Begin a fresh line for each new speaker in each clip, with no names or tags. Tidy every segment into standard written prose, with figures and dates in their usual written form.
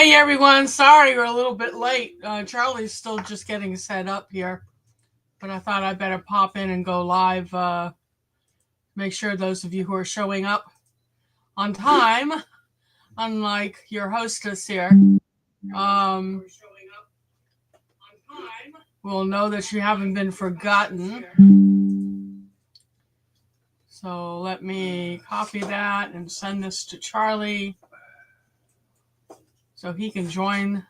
Hey everyone, sorry we're a little bit late. Charlie's still just getting set up here, but I thought I'd better pop in and go live. Make sure those of you who are showing up on time, unlike your hostess here, will know that you haven't been forgotten. So let me copy that and send this to Charlie so he can join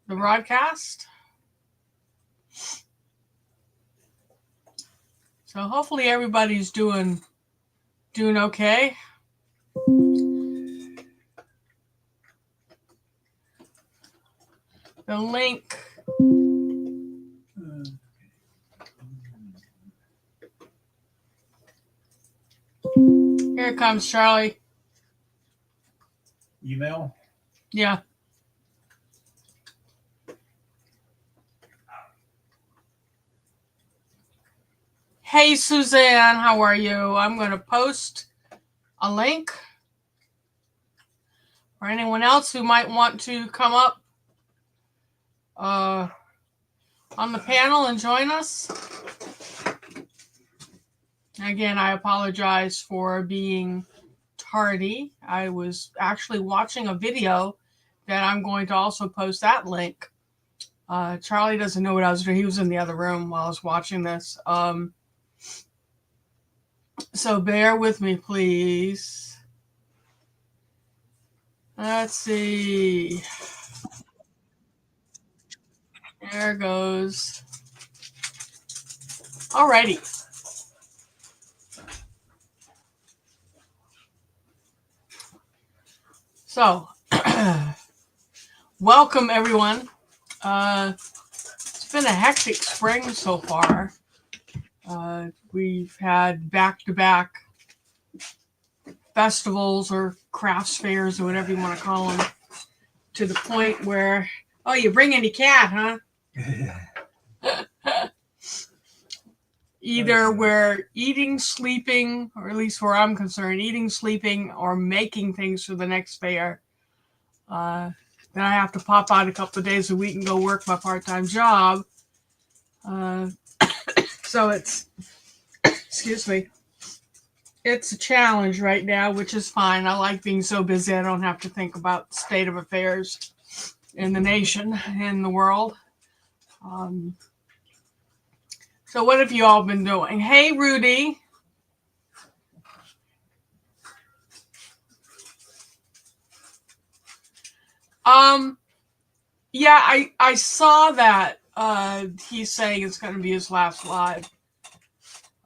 the broadcast. So hopefully everybody's doing okay. The link. Here it comes, Charlie.
Email?
Yeah. Hey, Suzanne, how are you? I'm going to post a link for anyone else who might want to come up on the panel and join us. Again, I apologize for being tardy. I was actually watching a video that I'm going to also post that link. Charlie doesn't know what I was doing. He was in the other room while I was watching this. So bear with me, please. Let's see. There goes. Alrighty. So, welcome everyone. It's been a hectic spring so far. We've had back-to-back festivals or crafts fairs or whatever you want to call them, to the point where, oh, you bring any cat, huh? Either we're eating, sleeping, or at least where I'm concerned, eating, sleeping, or making things for the next fair. Then I have to pop out a couple of days a week and go work my part-time job. So it's, excuse me, it's a challenge right now, which is fine. I like being so busy I don't have to think about the state of affairs in the nation, in the world. So what have you all been doing? Hey, Rudy. Yeah, I saw that he's saying it's going to be his last live.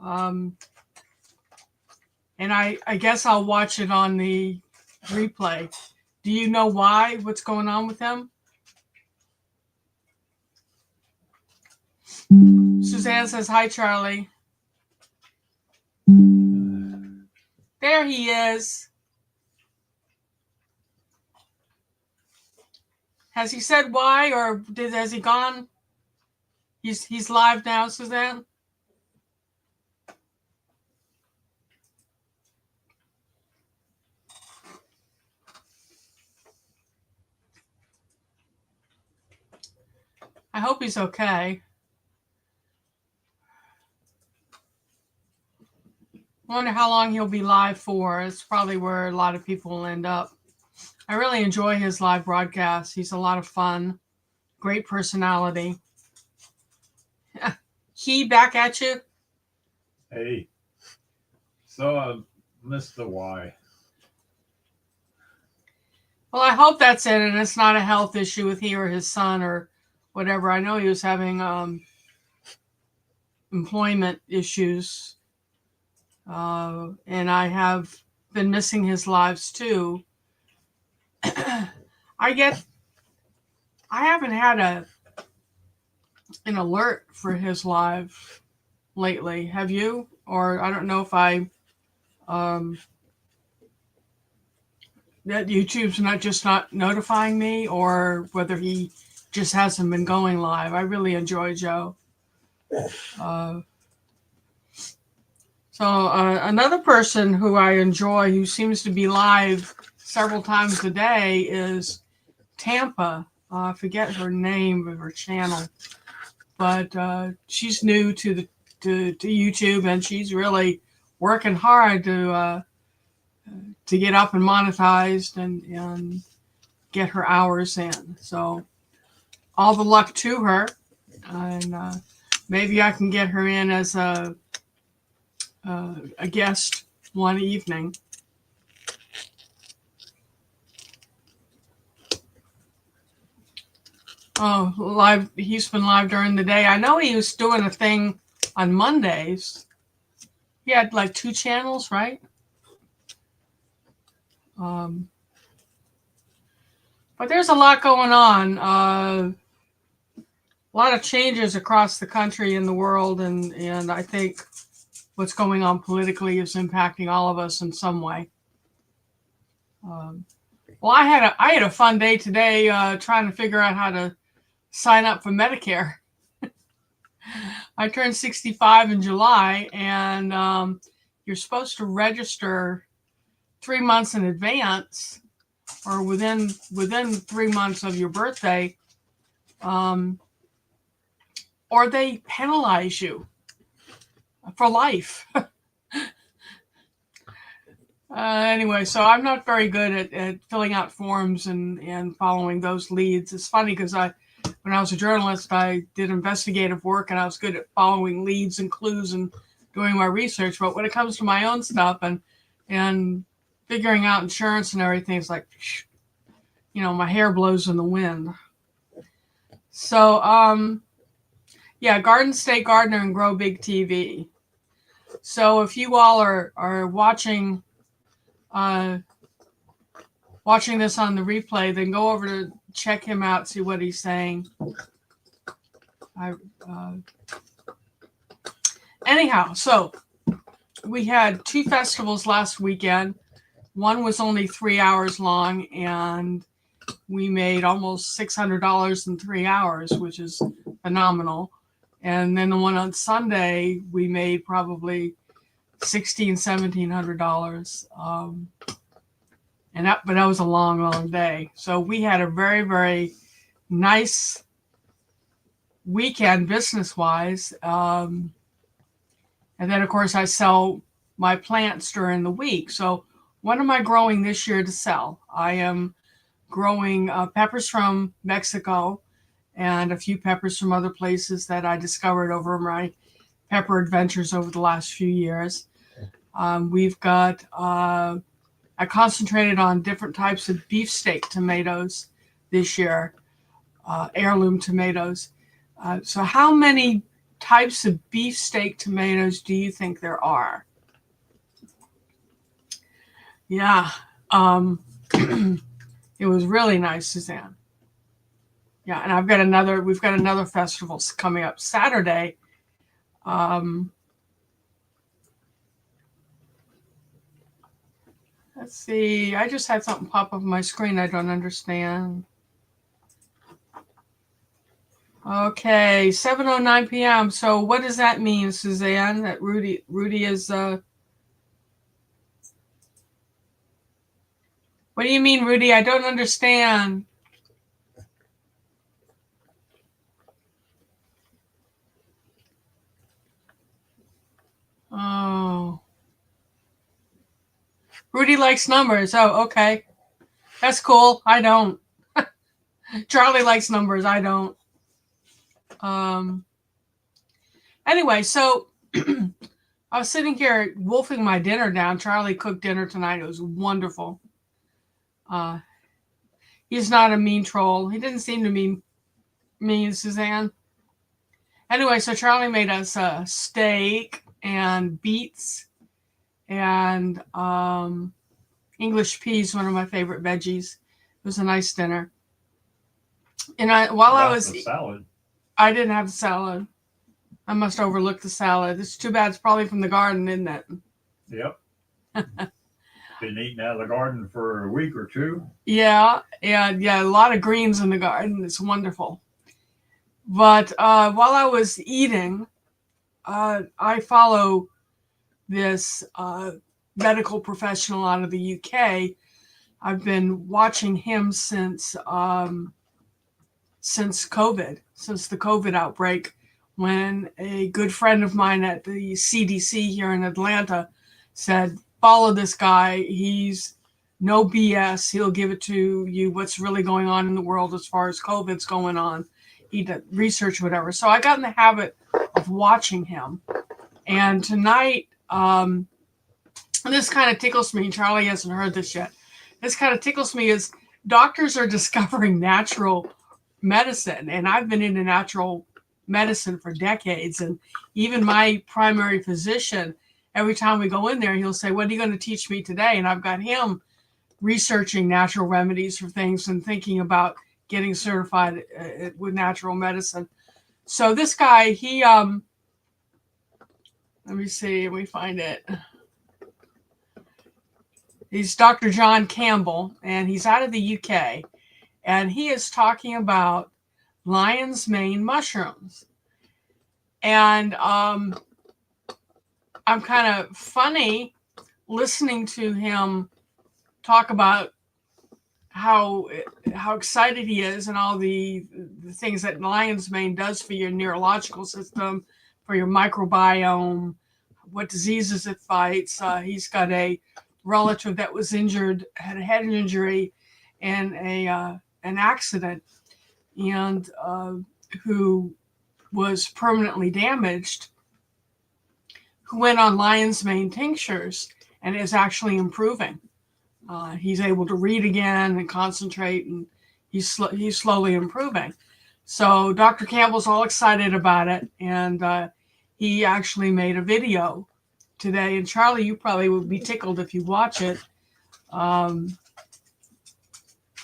And I guess I'll watch it on the replay. Do you know why? What's going on with him? Suzanne says, hi, Charlie. There he is. Has he said why, or has he gone? He's live now, Suzanne? I hope he's okay. I wonder how long he'll be live for. It's probably where a lot of people will end up. I really enjoy his live broadcasts. He's a lot of fun. Great personality. He back at you?
Hey. So I missed the why.
Well, I hope that's it, and it's not a health issue with he or his son or whatever. I know he was having employment issues. And I have been missing his lives too. I haven't had an alert for his live lately. Have you? Or I don't know if that YouTube's not notifying me, or whether he just hasn't been going live. I really enjoy Joe. So another person who I enjoy, who seems to be live several times a day, is Tampa. I forget her name of her channel, but she's new to YouTube, and she's really working hard to get up and monetized and get her hours in. So all the luck to her, and maybe I can get her in as a guest one evening. Oh, live! He's been live during the day. I know he was doing a thing on Mondays. He had like 2 channels, right? But there's a lot going on. A lot of changes across the country and the world, and I think what's going on politically is impacting all of us in some way. Well, I had a fun day today trying to figure out how to sign up for Medicare. I turned 65 in July, and you're supposed to register 3 months in advance, or within 3 months of your birthday, or they penalize you for life. Anyway, so I'm not very good at filling out forms and following those leads. It's funny because when I was a journalist, I did investigative work, and I was good at following leads and clues and doing my research. But when it comes to my own stuff and figuring out insurance and everything, it's like, my hair blows in the wind. So, yeah, Garden State Gardener and Grow Big TV. So if you all are watching this on the replay, then go over to check him out, see what he's saying. Anyhow, so we had 2 festivals last weekend. One was only 3 hours long, and we made almost $600 in 3 hours, which is phenomenal. And then the one on Sunday, we made probably $1,700. But that was a long day. So we had a very, very nice weekend business-wise. And then, of course, I sell my plants during the week. So what am I growing this year to sell? I am growing peppers from Mexico and a few peppers from other places that I discovered over my pepper adventures over the last few years. We've got, I concentrated on different types of beefsteak tomatoes this year, heirloom tomatoes. So how many types of beefsteak tomatoes do you think there are? Yeah, it was really nice, Suzanne. Yeah, and we've got another festival coming up Saturday. Let's see, I just had something pop up on my screen I don't understand. Okay, 7:09 p.m. So what does that mean, Suzanne, that Rudy is... What do you mean, Rudy? I don't understand. Oh. Rudy likes numbers. Oh, okay. That's cool. I don't. Charlie likes numbers. I don't. Anyway, so I was sitting here wolfing my dinner down. Charlie cooked dinner tonight. It was wonderful. He's not a mean troll. He didn't seem to be mean, Suzanne. Anyway, so Charlie made us steak and beets and English peas, one of my favorite veggies. It was a nice dinner. And I was
the salad.
I didn't have the salad. I must overlook the salad. It's too bad. It's probably from the garden, isn't it?
Yep. Been eating out of the garden for a week or 2.
Yeah. A lot of greens in the garden. It's wonderful. But while I was eating, I follow this medical professional out of the UK. I've been watching him since COVID, since the COVID outbreak, when a good friend of mine at the CDC here in Atlanta said, follow this guy. He's no BS. He'll give it to you what's really going on in the world as far as COVID's going on. He did research, whatever. So I got in the habit of watching him. And tonight, and this kind of tickles me. Charlie hasn't heard this yet. This kind of tickles me is doctors are discovering natural medicine, and I've been into natural medicine for decades. And even my primary physician, every time we go in there, he'll say, what are you going to teach me today? And I've got him researching natural remedies for things and thinking about getting certified with natural medicine. So this guy, he let me see, we find it. He's Dr. John Campbell, and he's out of the UK, and he is talking about lion's mane mushrooms. And I'm kind of funny listening to him talk about how excited he is and all the things that lion's mane does for your neurological system, for your microbiome, what diseases it fights. He's got a relative that was injured, had a head injury in an accident, and who was permanently damaged, who went on lion's mane tinctures and is actually improving. He's able to read again and concentrate, and he's slowly improving. So Dr. Campbell's all excited about it, and he actually made a video today. And Charlie, you probably would be tickled if you watch it.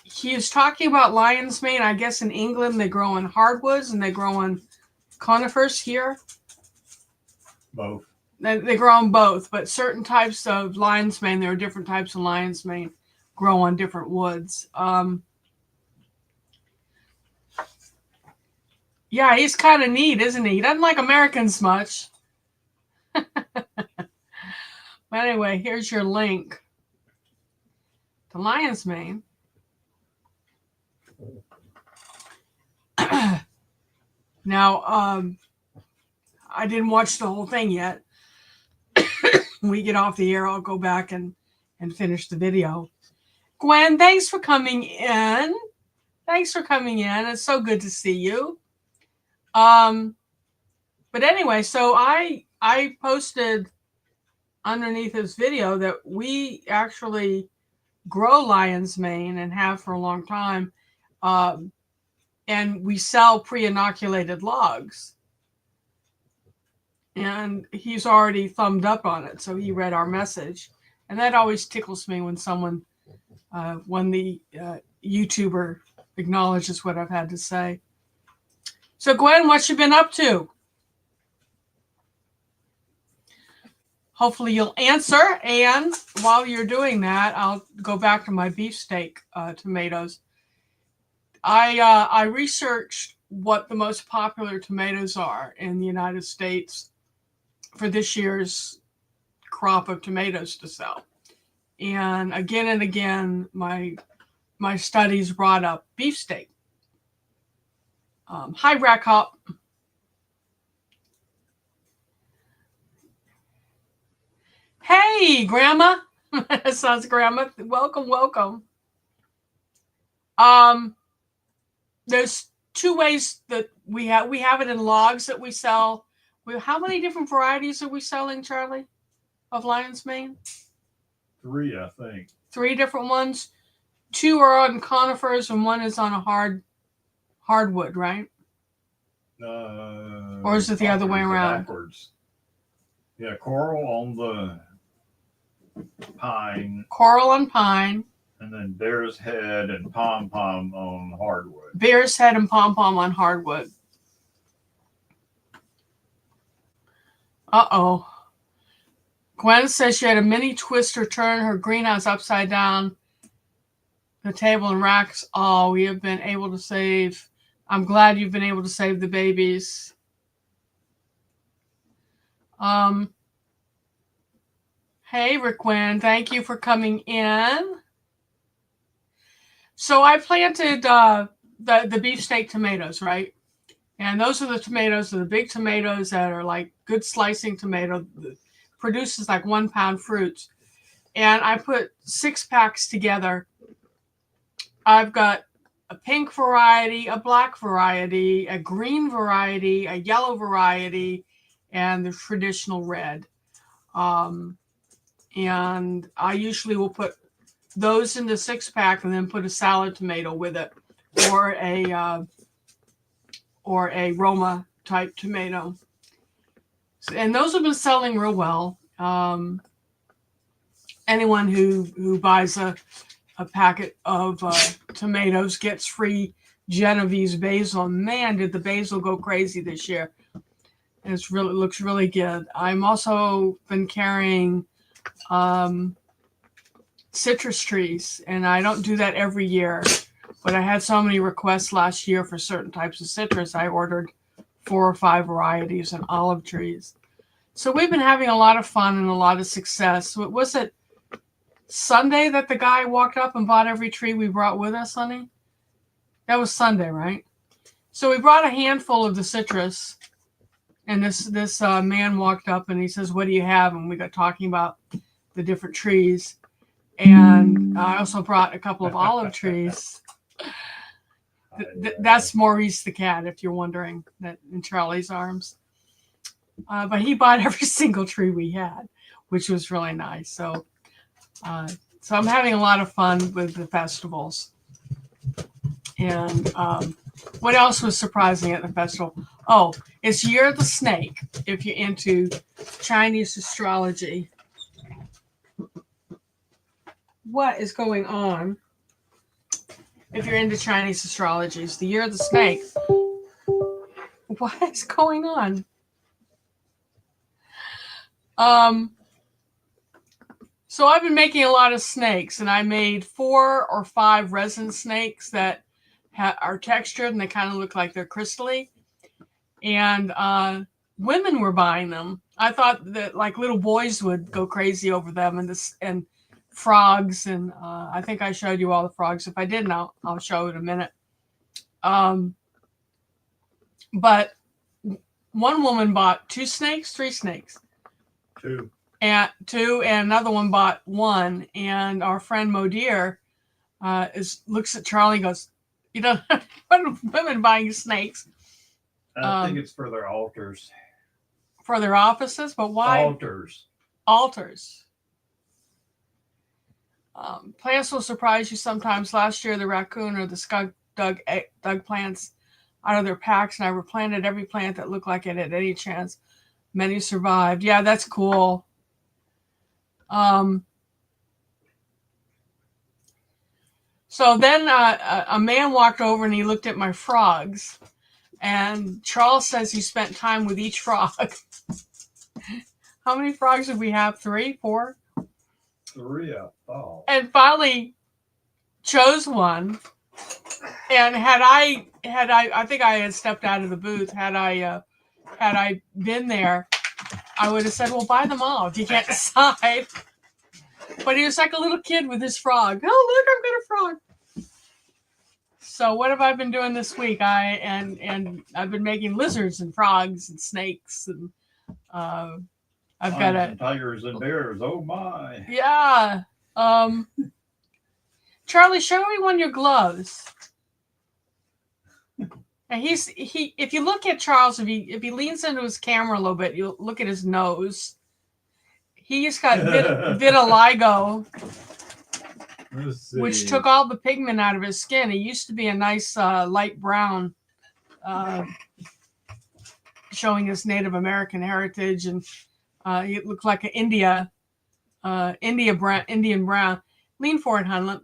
He is talking about lion's mane. I guess in England they grow in hardwoods and they grow in conifers here.
Both.
They grow on both, but certain types of lion's mane, there are different types of lion's mane, grow on different woods. Yeah, he's kind of neat, isn't he? He doesn't like Americans much. But anyway, here's your link to lion's mane. Now, I didn't watch the whole thing yet. When we get off the air, I'll go back and finish the video. Gwen, thanks for coming in. Thanks for coming in. It's so good to see you. But anyway, so I posted underneath this video that we actually grow lion's mane and have for a long time. And we sell pre-inoculated logs. And he's already thumbed up on it, so he read our message. And that always tickles me when someone, when the YouTuber acknowledges what I've had to say. So Gwen, what you been up to? Hopefully you'll answer. And while you're doing that, I'll go back to my beefsteak tomatoes. I researched what the most popular tomatoes are in the United States for this year's crop of tomatoes to sell. And again, my studies brought up beefsteak. Hi, Rack Hop. Hey, Grandma. That sounds Grandma. Welcome. There's two ways that we have it in logs that we sell. How many different varieties are we selling, Charlie, of lion's mane?
3, I think.
3 different ones. 2 are on conifers and 1 is on a hardwood, right? Or is it the other way around?
Backwards. Yeah, coral on the pine.
Coral on pine.
And then bear's head and pom-pom on hardwood.
Bear's head and pom-pom on hardwood. Uh-oh. Gwen says she had a mini twister turn her greenhouse upside down. The table and racks. Oh, we have been able to save. I'm glad you've been able to save the babies. Hey, Rick Gwen, thank you for coming in. So I planted the beefsteak tomatoes, right? And those are the tomatoes, the big tomatoes that are like good slicing tomato, produces like 1 pound fruits. And I put 6 packs together. I've got a pink variety, a black variety, a green variety, a yellow variety, and the traditional red. And I usually will put those in the 6-pack and then put a salad tomato with it, or a Roma type tomato. And those have been selling real well. Anyone who buys a packet of tomatoes gets free Genovese basil. Man, did the basil go crazy this year. It looks really good. I'm also been carrying citrus trees, and I don't do that every year, but I had so many requests last year for certain types of citrus. I ordered 4 or 5 varieties and olive trees. So we've been having a lot of fun and a lot of success. Was it Sunday that the guy walked up and bought every tree we brought with us, honey? That was Sunday, right? So we brought a handful of the citrus, and this man walked up and he says, "What do you have?" And we got talking about the different trees. And I also brought a couple of olive trees. That's Maurice the cat, if you're wondering, that in Charlie's arms. But he bought every single tree we had, which was really nice. So I'm having a lot of fun with the festivals. And what else was surprising at the festival? Oh, it's Year of the Snake, if you're into Chinese astrology. What is going on? If you're into Chinese astrology, it's the Year of the Snake. What is going on? So I've been making a lot of snakes, and I made 4 or 5 resin snakes that are textured and they kind of look like they're crystally. And women were buying them. I thought that like little boys would go crazy over them, and frogs, and I think I showed you all the frogs. If I didn't, I'll show it in a minute. But one woman bought 2 snakes, 3 snakes.
2.
And another one bought 1. And our friend Modir looks at Charlie and goes, "You know, what are women buying snakes?"
I think it's for their altars.
For their offices, but why? Altars. Plants will surprise you sometimes. Last year, the raccoon or the skunk dug plants out of their packs, and I replanted every plant that looked like it had any chance. Many survived. Yeah, that's cool. So then a man walked over and he looked at my frogs, and Charles says he spent time with each frog. How many frogs did we have? 3, 4?
3, I thought.
And finally chose one. And I think I had stepped out of the booth. Had I been there, I would have said, "Well, buy them all if you can't decide." But he was like a little kid with his frog. "Oh, look, I've got a frog." So what have I been doing this week? I've been making lizards and frogs and snakes, and I've got
tigers and bears. Oh my!
Yeah. Charlie, show me one of your gloves. And if you look at Charles, if he leans into his camera a little bit, you'll look at his nose. He's got vitiligo, which took all the pigment out of his skin. He used to be a nice light brown, showing his Native American heritage, and he looked like an Indian brown. Lean forward, hon.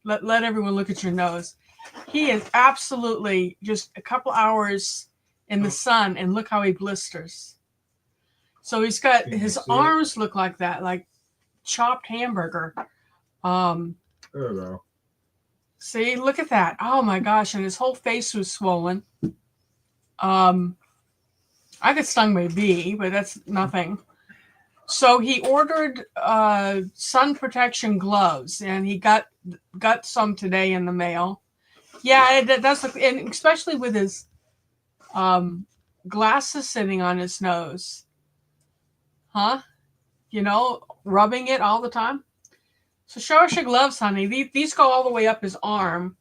Let everyone look at your nose. He is absolutely just a couple hours in the sun, and look how he blisters. So he's got his arms look like that, like chopped hamburger.
There we go.
See, look at that. Oh my gosh. And his whole face was swollen. I got stung by a bee, but that's nothing. So he ordered sun protection gloves, and he got got some today in the mail. Yeah, that's and especially with his glasses sitting on his nose, huh? You know, rubbing it all the time. So show us your gloves, honey. These go all the way up his arm,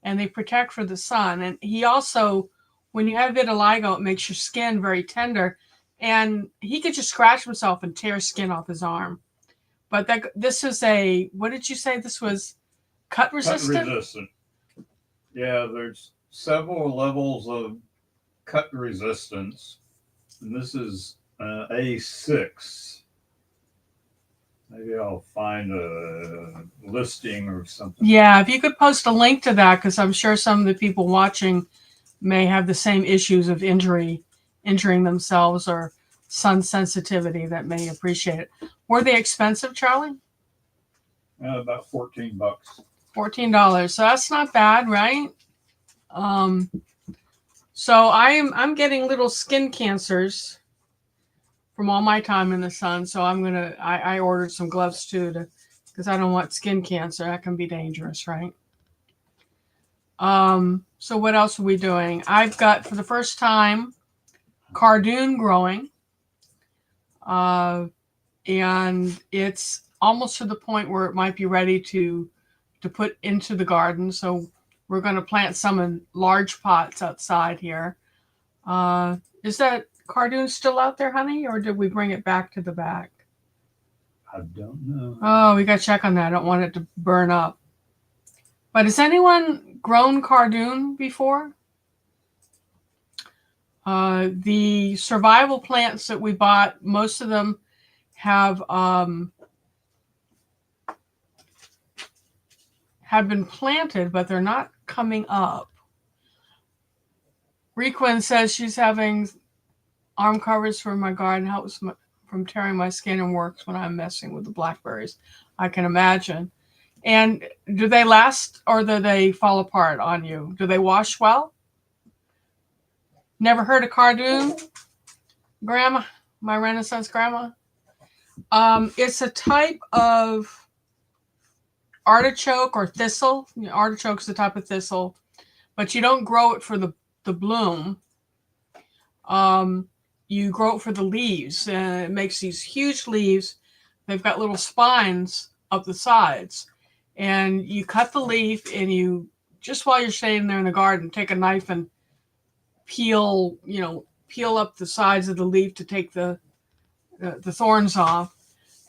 and they protect for the sun. And he also, when you have vitiligo, it makes your skin very tender, and he could just scratch himself and tear skin off his arm. But this is what did you say? This was cut resistant?
Cut resistant. Yeah, there's several levels of cut resistance, and this is A6. Maybe I'll find a listing or something.
Yeah, if you could post a link to that, because I'm sure some of the people watching may have the same issues of injuring themselves or sun sensitivity that may appreciate it. Were they expensive, Charlie?
About $14.
$14. So that's not bad, right? So I'm getting little skin cancers from all my time in the sun. So I ordered some gloves too, because I don't want skin cancer. That can be dangerous, right? So what else are we doing? I've got, for the first time, cardoon growing. And it's almost to the point where it might be ready to put into the garden. So we're going to plant some in large pots outside here. Is that cardoon still out there, honey, or did we bring it back to the back?
I don't know.
Oh, we got to check on that. I don't want it to burn up. But has anyone grown cardoon before? The survival plants that we bought, most of them have been planted, but they're not coming up. Requin says she's having arm covers for my garden, helps from tearing my skin, and works when I'm messing with the blackberries. I can imagine. And do they last, or do they fall apart on you? Do they wash well? Never heard of cardoon, Grandma? My Renaissance grandma? It's a type of artichoke or thistle. Artichoke's the type of thistle, but you don't grow it for the bloom. You grow it for the leaves, and it makes these huge leaves. They've got little spines up the sides, and you cut the leaf, and you, just while you're standing there in the garden, take a knife and peel up the sides of the leaf to take the thorns off,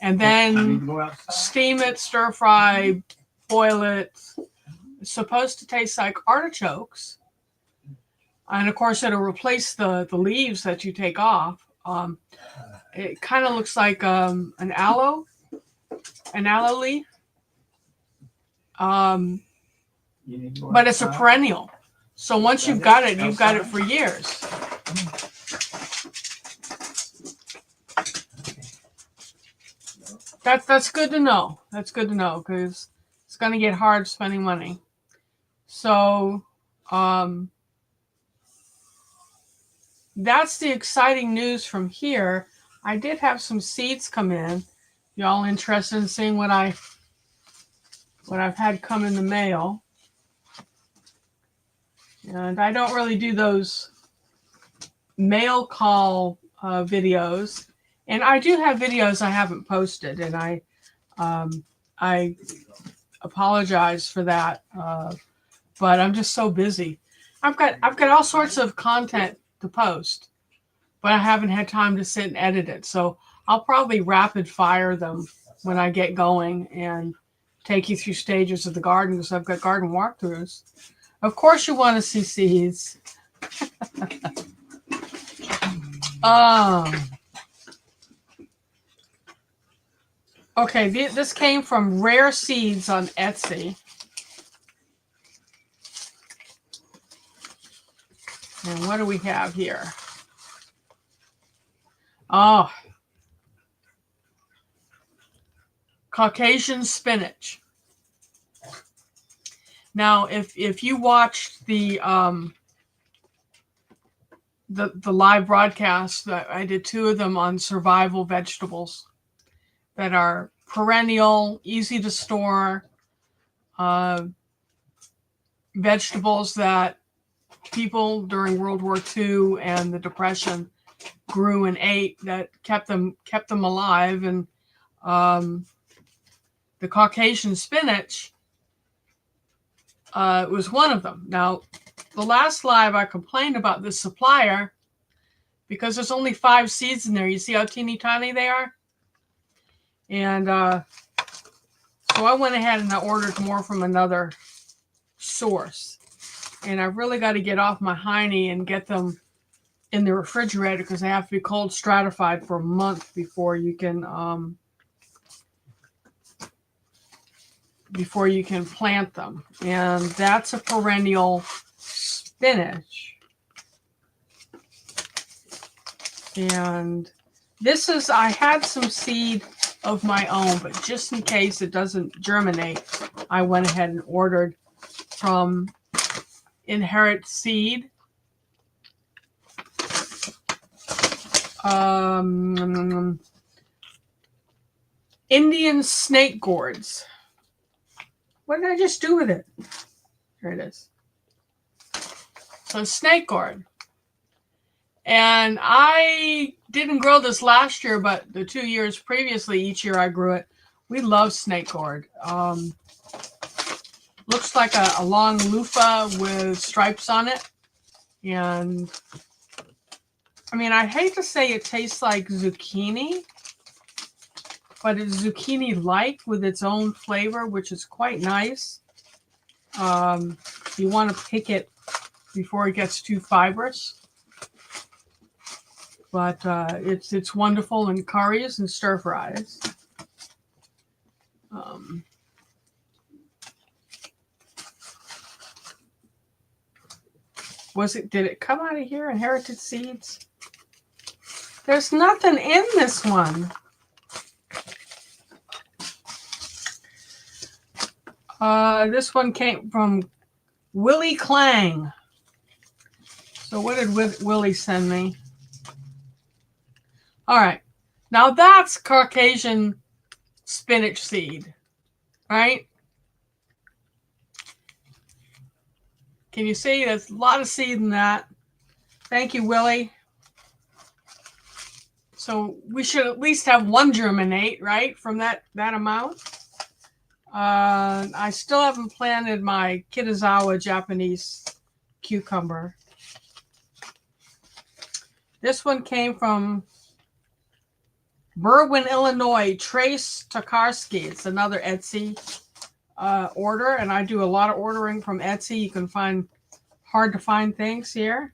and then steam it, stir fry, boil it. It's supposed to taste like artichokes. And of course, it'll replace the leaves that you take off. It kind of looks like an aloe leaf. But it's a perennial. So once you've got it for years. That's good to know. That's good to know, because it's going to get hard spending money. So that's the exciting news from here. I did have some seeds come in. Y'all interested in seeing what I've had come in the mail? And I don't really do those mail call videos. And I do have videos I haven't posted, and I apologize for that. But I'm just so busy. I've got all sorts of content to post, but I haven't had time to sit and edit it. So I'll probably rapid fire them when I get going and take you through stages of the garden, because I've got garden walkthroughs. Of course you want to see seeds. Okay, this came from Rare Seeds on Etsy. And what do we have here? Oh, Caucasian spinach. Now, if you watched the live broadcast, I did 2 of them on survival vegetables that are perennial, easy to store, vegetables that people during World War II and the Depression grew and ate that kept them alive. And the Caucasian spinach was one of them. Now, the last live I complained about this supplier because there's only 5 seeds in there. You see how teeny tiny they are? And so I went ahead and I ordered more from another source. And I really got to get off my hiney and get them in the refrigerator because they have to be cold stratified for a month before you can plant them. And that's a perennial spinach. And this is, I had some seed of my own, but just in case it doesn't germinate, I went ahead and ordered from Inherit Seed. Indian snake gourds. What did I just do with it? Here it is. So snake gourd. And I didn't grow this last year, but the 2 years previously, each year I grew it. We love snake gourd. Looks like a long loofah with stripes on it. And I mean, I hate to say it tastes like zucchini, but it's zucchini-like with its own flavor, which is quite nice. You want to pick it before it gets too fibrous. But it's wonderful in curries and stir fries. Did it come out of here, Inherited Seeds? There's nothing in this one. This one came from Willie Clang. So what did Willie send me? All right. Now that's Caucasian spinach seed, right? Can you see? There's a lot of seed in that. Thank you, Willie. So we should at least have one germinate, right, from that amount. I still haven't planted my Kitazawa Japanese cucumber. This one came from Berwyn, Illinois, Trace Tokarski. It's another Etsy order, and I do a lot of ordering from Etsy. You can find hard to find things here.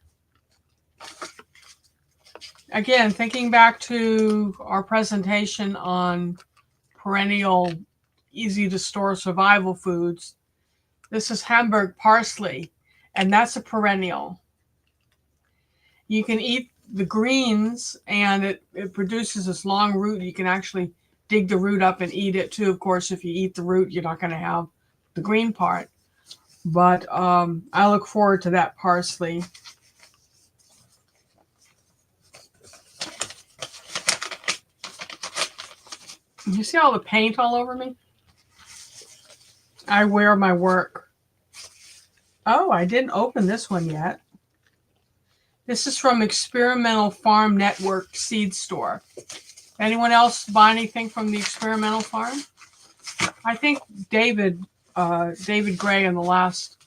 Again, thinking back to our presentation on perennial, easy to store survival foods, this is Hamburg parsley, and that's a perennial. You can eat the greens, and it produces this long root. You can actually dig the root up and eat it too. Of course, if you eat the root, you're not going to have the green part. But I look forward to that parsley. You see all the paint all over me? I wear my work. Oh, I didn't open this one yet. This is from Experimental Farm Network Seed Store. Anyone else buy anything from the Experimental Farm? I think David Gray in the last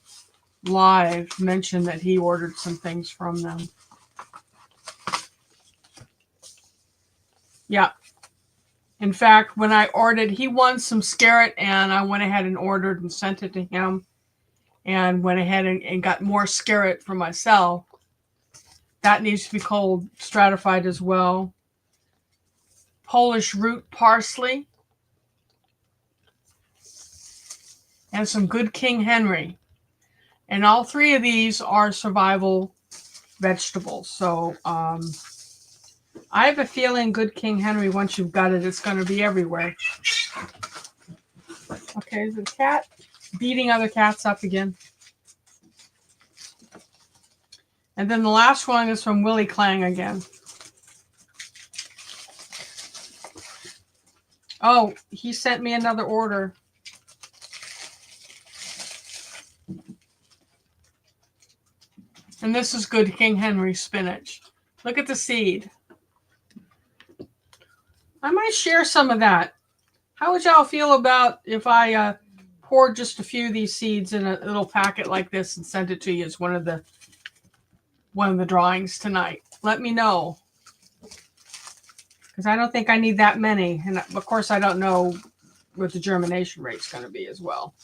live mentioned that he ordered some things from them. Yeah. In fact, when I ordered, he won some Scarrot, and I went ahead and ordered and sent it to him, and went ahead and got more Scarrot for myself. That needs to be cold stratified as well. Polish root parsley. And some good King Henry. And all 3 of these are survival vegetables. So I have a feeling good King Henry, once you've got it, it's going to be everywhere. Okay, is the cat beating other cats up again? And then the last one is from Willie Clang again. Oh, he sent me another order. And this is good King Henry spinach. Look at the seed. I might share some of that. How would y'all feel about if I poured just a few of these seeds in a little packet like this and sent it to you as one of the drawings tonight? Let me know. Because I don't think I need that many. And of course, I don't know what the germination rate's going to be as well.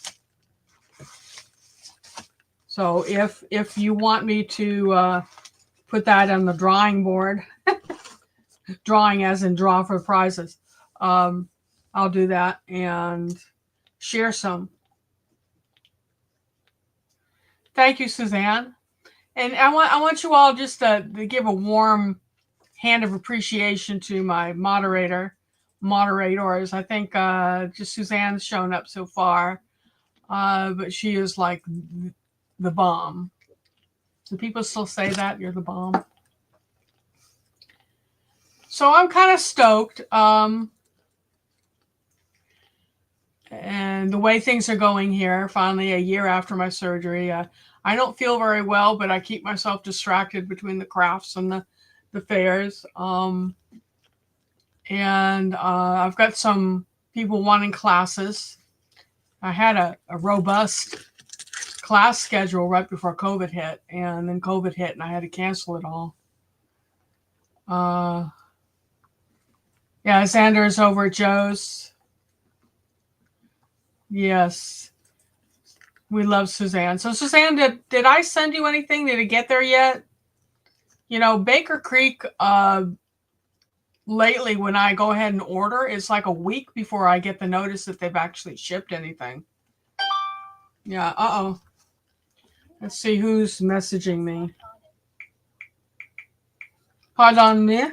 So if you want me to put that on the drawing board, drawing as in draw for prizes, I'll do that and share some. Thank you, Suzanne. And I want you all just to give a warm hand of appreciation to my moderators. I think just Suzanne's shown up so far, but she is like the bomb. Do people still say that? You're the bomb. So I'm kind of stoked. And the way things are going here, finally a year after my surgery, I don't feel very well, but I keep myself distracted between the crafts and the fairs. And I've got some people wanting classes. I had a robust class schedule right before COVID hit, and then COVID hit and I had to cancel it all. Yeah, Xander's over at Joe's. Yes. We love Suzanne. So Suzanne, did I send you anything? Did it get there yet? You know, Baker Creek, lately when I go ahead and order, it's like a week before I get the notice that they've actually shipped anything. Yeah, uh-oh. Let's see who's messaging me. Pardon me.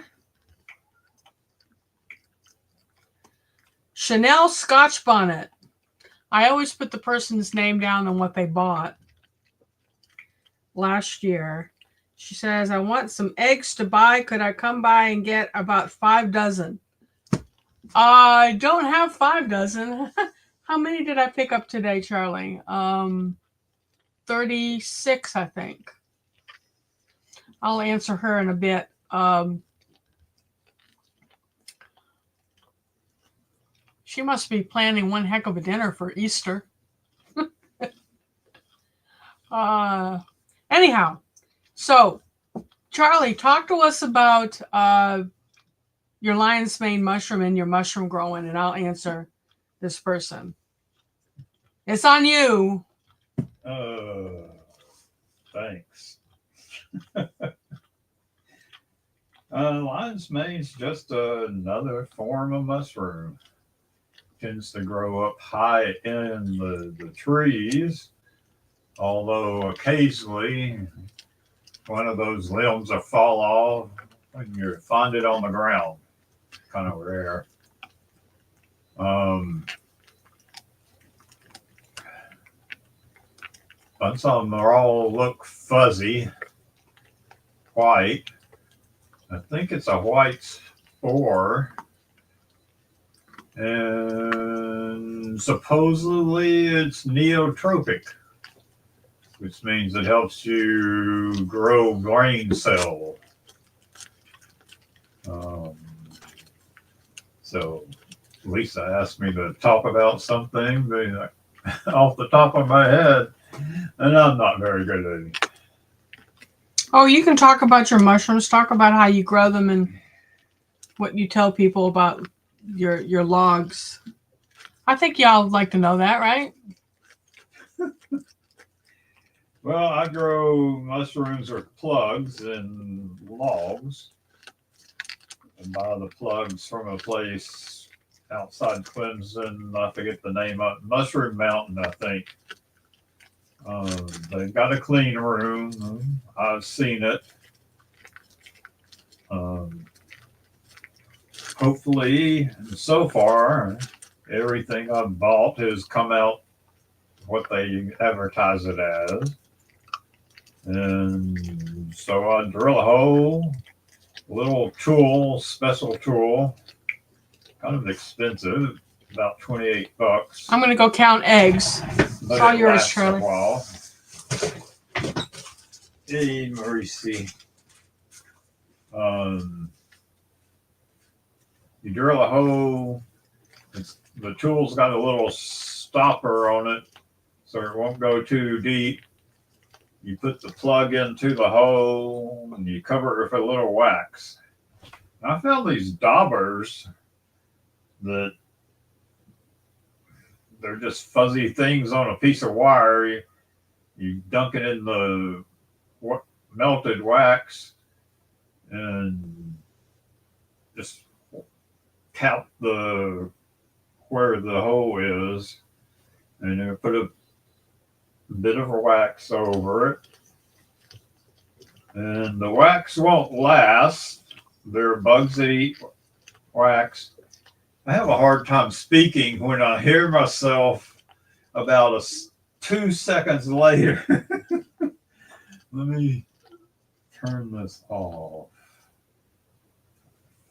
Chanel Scotch Bonnet. I always put the person's name down and what they bought last year. She says, I want some eggs to buy. Could I come by and get about 5 dozen? I don't have 5 dozen. How many did I pick up today, Charlie? 36, I think. I'll answer her in a bit. She must be planning one heck of a dinner for Easter. Anyhow, so Charlie, talk to us about your lion's mane mushroom and your mushroom growing, and I'll answer this person. It's on you.
Thanks. Lion's mane's just another form of mushroom. Tends to grow up high in the trees, although occasionally one of those limbs will fall off when you find it on the ground. Kind of rare. But some of them all look fuzzy, white. I think it's a white spore. And supposedly it's neotropic, which means it helps you grow brain cells. So Lisa asked me to talk about something off the top of my head, and I'm not very good at it.
Oh, you can talk about your mushrooms. Talk about how you grow them and what you tell people about your logs. I think y'all would like to know that, right?
Well, I grow mushrooms or plugs in logs. I buy the plugs from a place outside Clemson. I forget the name of it. Mushroom Mountain, I think. They've got a clean room. I've seen it. Hopefully, so far, everything I've bought has come out what they advertise it as. And so I drill a hole, little tool, special tool, kind of expensive, about $28.
I'm going to go count eggs. It's all yours, Charlie.
A while. Hey, mercy. You drill a hole. The tool's got a little stopper on it, so it won't go too deep. You put the plug into the hole and you cover it with a little wax. I found these daubers that they're just fuzzy things on a piece of wire. You dunk it in the melted wax and just tap where the hole is, and then put a bit of wax over it. And the wax won't last. There are bugs that eat wax. I have a hard time speaking when I hear myself about 2 seconds later. Let me turn this off.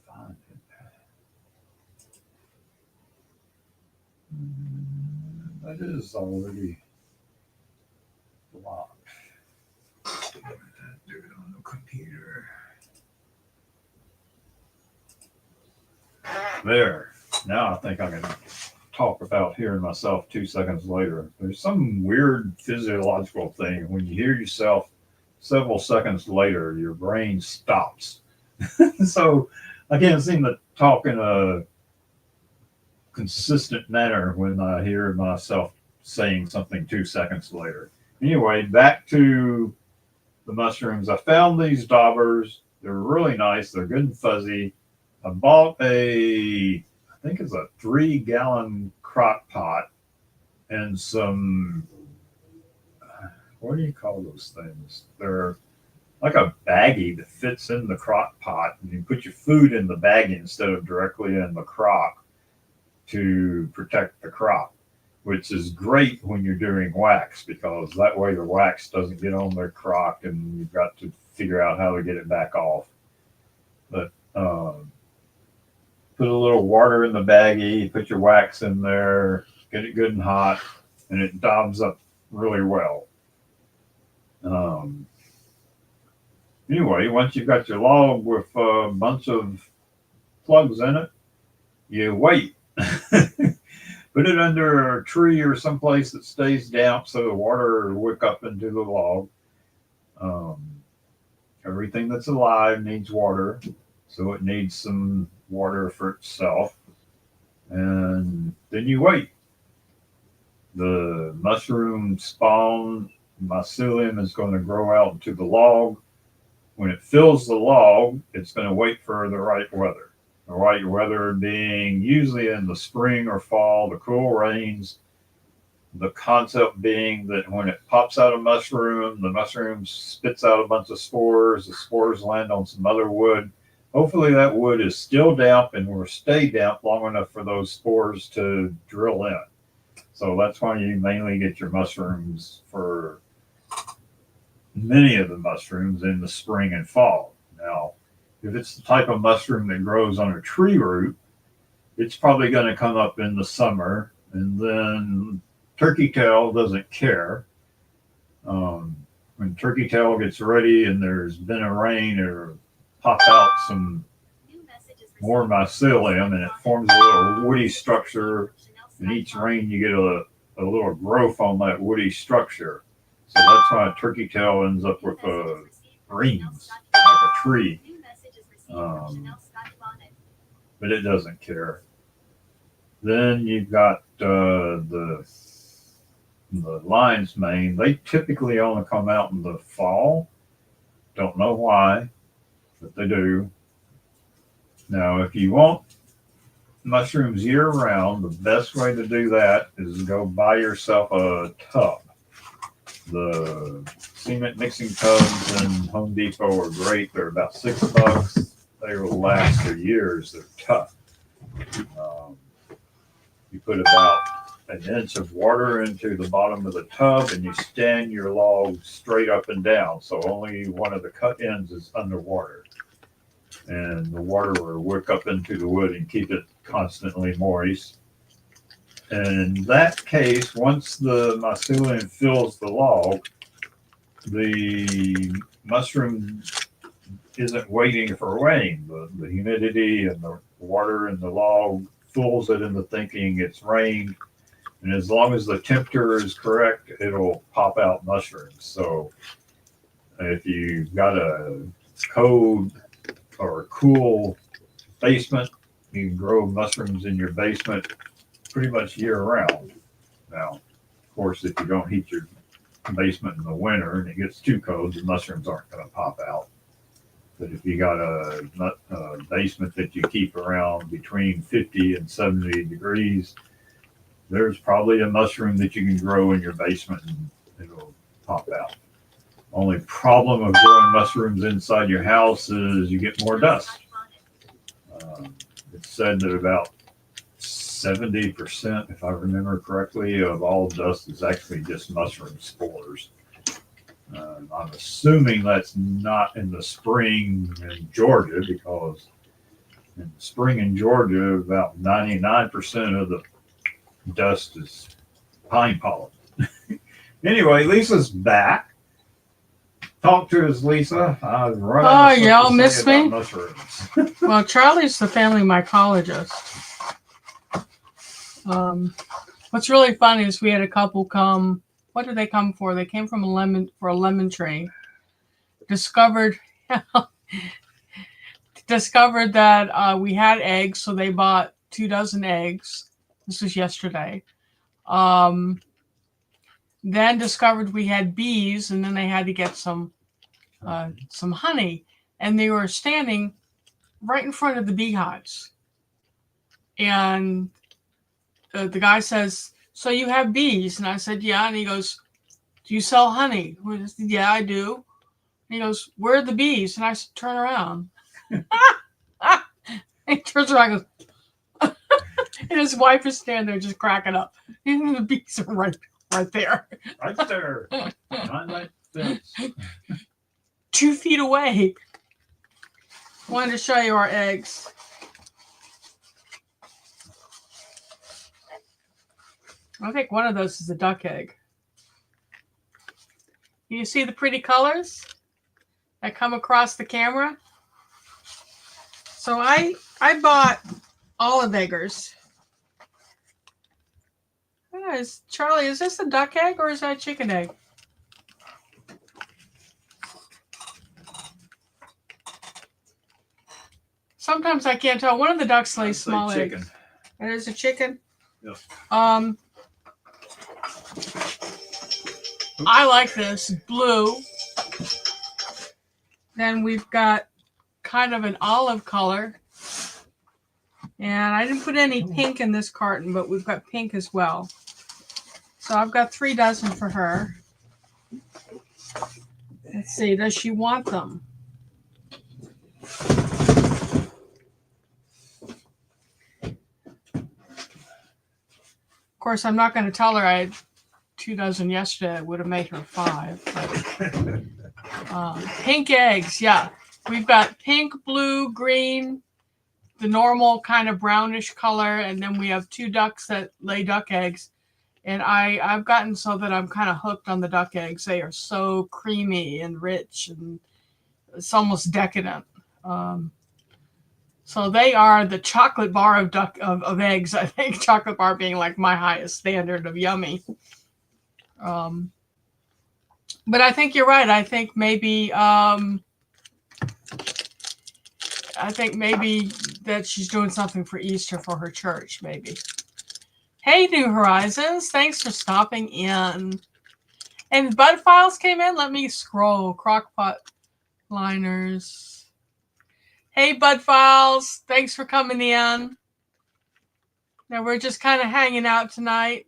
Find it. That is already blocked. Do it on the computer. There. Now I think I can talk about hearing myself 2 seconds later. There's some weird physiological thing. When you hear yourself several seconds later, your brain stops. So I can't seem to talk in a consistent manner when I hear myself saying something 2 seconds later. Anyway, back to the mushrooms. I found these daubers. They're really nice. They're good and fuzzy. I bought I think it's a 3-gallon crock pot and some, what do you call those things? They're like a baggie that fits in the crock pot, and you put your food in the baggie instead of directly in the crock to protect the crock, which is great when you're doing wax, because that way the wax doesn't get on their crock and you've got to figure out how to get it back off. But put a little water in the baggie, put your wax in there, get it good and hot, and it daubs up really well. Anyway, once you've got your log with a bunch of plugs in it, you wait. Put it under a tree or someplace that stays damp so the water will wick up into the log. Everything that's alive needs water, so it needs some water for itself. And then you wait. The mushroom spawn mycelium is going to grow out into the log. When it fills the log, it's going to wait for the right weather. The right weather being usually in the spring or fall, the cool rains. The concept being that when it pops out a mushroom, the mushroom spits out a bunch of spores. The spores land on some other wood. Hopefully that wood is still damp and will stay damp long enough for those spores to drill in. So that's why you mainly get your mushrooms, for many of the mushrooms, in the spring and fall. Now, if it's the type of mushroom that grows on a tree root, it's probably going to come up in the summer, and then turkey tail doesn't care. When turkey tail gets ready and there's been a rain, it'll pop out some more mycelium and it forms a little woody structure. And each rain you get a little growth on that woody structure. So that's why turkey tail ends up with greens, like a tree. But it doesn't care. Then you've got the lion's mane. They typically only come out in the fall. Don't know why, but they do. Now, if you want mushrooms year round, the best way to do that is go buy yourself a tub. The cement mixing tubs in Home Depot are great. They're about $6. They will last for years. They're tough. You put about an inch of water into the bottom of the tub and you stand your log straight up and down. So only one of the cut ends is underwater. And the water will wick up into the wood and keep it constantly moist. And in that case, once the mycelium fills the log, the mushroom isn't waiting for rain. The humidity and the water in the log fools it into thinking it's rain. And as long as the temperature is correct, it'll pop out mushrooms. So if you've got a cold or a cool basement, you can grow mushrooms in your basement pretty much year round. Now, of course, if you don't heat your basement in the winter and it gets too cold, the mushrooms aren't going to pop out. But if you got a basement that you keep around between 50 and 70 degrees, there's probably a mushroom that you can grow in your basement and it'll pop out. Only problem of growing mushrooms inside your house is you get more dust. It's said that about 70%, if I remember correctly, of all dust is actually just mushroom spores. I'm assuming that's not in the spring in Georgia, because in the spring in Georgia, about 99% of the dust is pine pollen. Anyway, Lisa's back. Talk to us, Lisa. I've run out of stuff
y'all
to
miss
say
me?
about mushrooms.
Well, Charlie's the family mycologist. What's really funny is we had a couple come. What did they come for? They came from a lemon tree. Discovered that we had eggs, so they bought 2 dozen eggs. This was yesterday. Then discovered we had bees, and then they had to get some honey, and they were standing right in front of the beehives. And the guy says, "So you have bees?" And I said, "Yeah." And he goes, "Do you sell honey?" I said, "Yeah, I do." And he goes, "Where are the bees?" And I said, "Turn around." He turns around and goes, and his wife is standing there just cracking up. And the bees are right there.
Right there. Behind that fence.
2 feet away. Wanted to show you our eggs. I think one of those is a duck egg. You see the pretty colors that come across the camera? So I bought olive eggers. Charlie, is this a duck egg or is that a chicken egg? Sometimes I can't tell. One of the ducks lays small
chicken.
eggs. It is a chicken?
Yep.
I like this blue. Then we've got kind of an olive color. And I didn't put any pink in this carton, but we've got pink as well. So I've got 3 dozen for her. Let's see, does she want them? Of course, I'm not going to tell her I had 2 dozen yesterday. I would have made her 5. But, pink eggs, yeah. We've got pink, blue, green, the normal kind of brownish color, and then we have 2 ducks that lay duck eggs. And I've gotten so that I'm kind of hooked on the duck eggs. They are so creamy and rich, and it's almost decadent. So they are the chocolate bar of eggs. I think chocolate bar being like my highest standard of yummy. But I think you're right. I think maybe that she's doing something for Easter for her church, maybe. Hey, New Horizons. Thanks for stopping in. And Bud Files came in. Let me scroll. Crockpot liners. Hey, Bud Files. Thanks for coming in. Now we're just kind of hanging out tonight.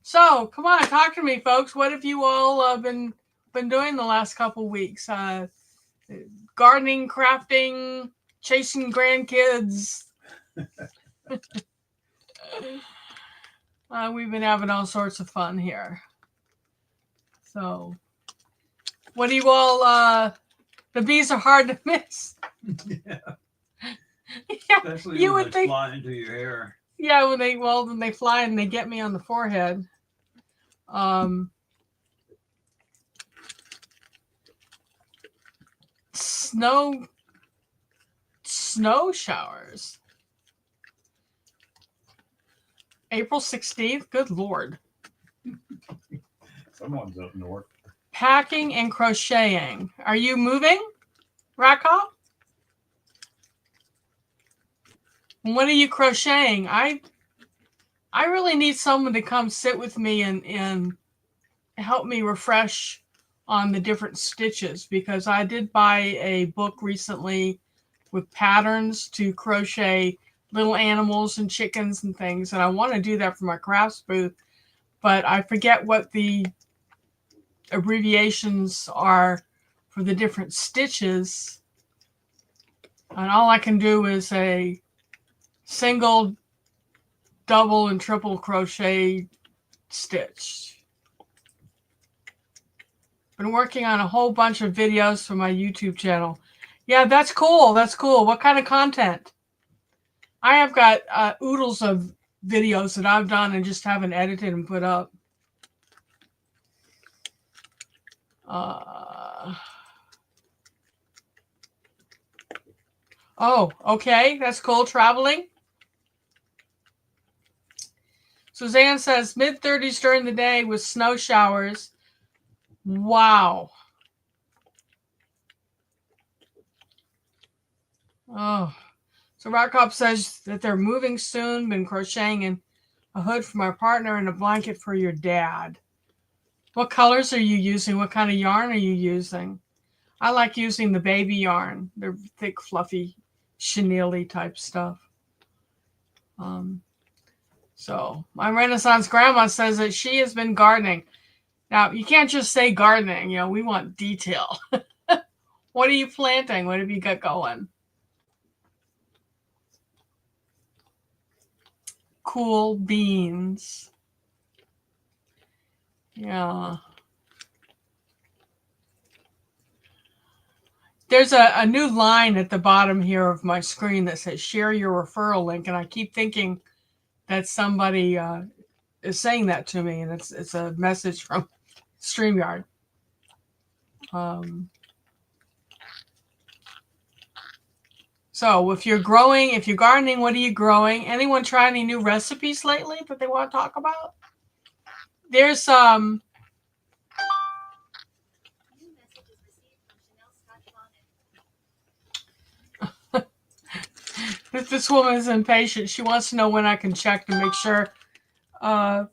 So, come on, talk to me, folks. What have you all been doing the last couple weeks? Gardening, crafting, chasing grandkids. We've been having all sorts of fun here. So, what do you all? The bees are hard to miss.
Yeah.
Yeah,
Especially
you
when
would
they
think.
fly into your hair.
Yeah, when they fly and they get me on the forehead. snow showers. April 16th? Good Lord.
Someone's up north.
Packing and crocheting. Are you moving, Rackop? What are you crocheting? I really need someone to come sit with me and help me refresh on the different stitches, because I did buy a book recently with patterns to crochet little animals and chickens and things, and I want to do that for my crafts booth, but I forget what the abbreviations are for the different stitches, and all I can do is a single, double, and triple crochet stitch. Been working on a whole bunch of videos for my YouTube channel. Yeah, that's cool. That's cool. What kind of content? I have got oodles of videos that I've done and just haven't edited and put up. Oh, okay. That's cool. Traveling. Suzanne says mid-30s during the day with snow showers. Wow. Oh. So Rockop says that they're moving soon. Been crocheting in a hood for my partner and a blanket for your dad. What colors are you using? What kind of yarn are you using? I like using the baby yarn. They're thick, fluffy, chenille type stuff. So my Renaissance grandma says that she has been gardening. Now, you can't just say gardening. You know, we want detail. What are you planting? What have you got going? Cool beans. Yeah. There's a new line at the bottom here of my screen that says share your referral link, and I keep thinking that somebody is saying that to me, and it's a message from StreamYard. So if you're gardening, what are you growing? Anyone try any new recipes lately that they want to talk about? There's this woman is impatient. She wants to know when I can check to make sure that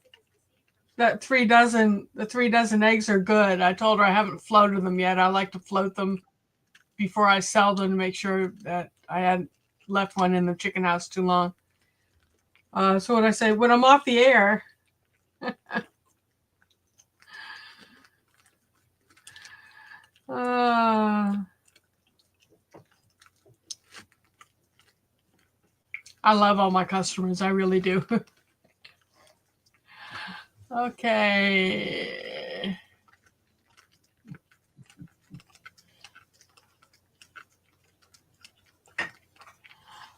the 3 dozen eggs are good. I told her I haven't floated them yet. I like to float them before I sell them to make sure that I hadn't left one in the chicken house too long. So what I say, when I'm off the air, I love all my customers. I really do. Okay.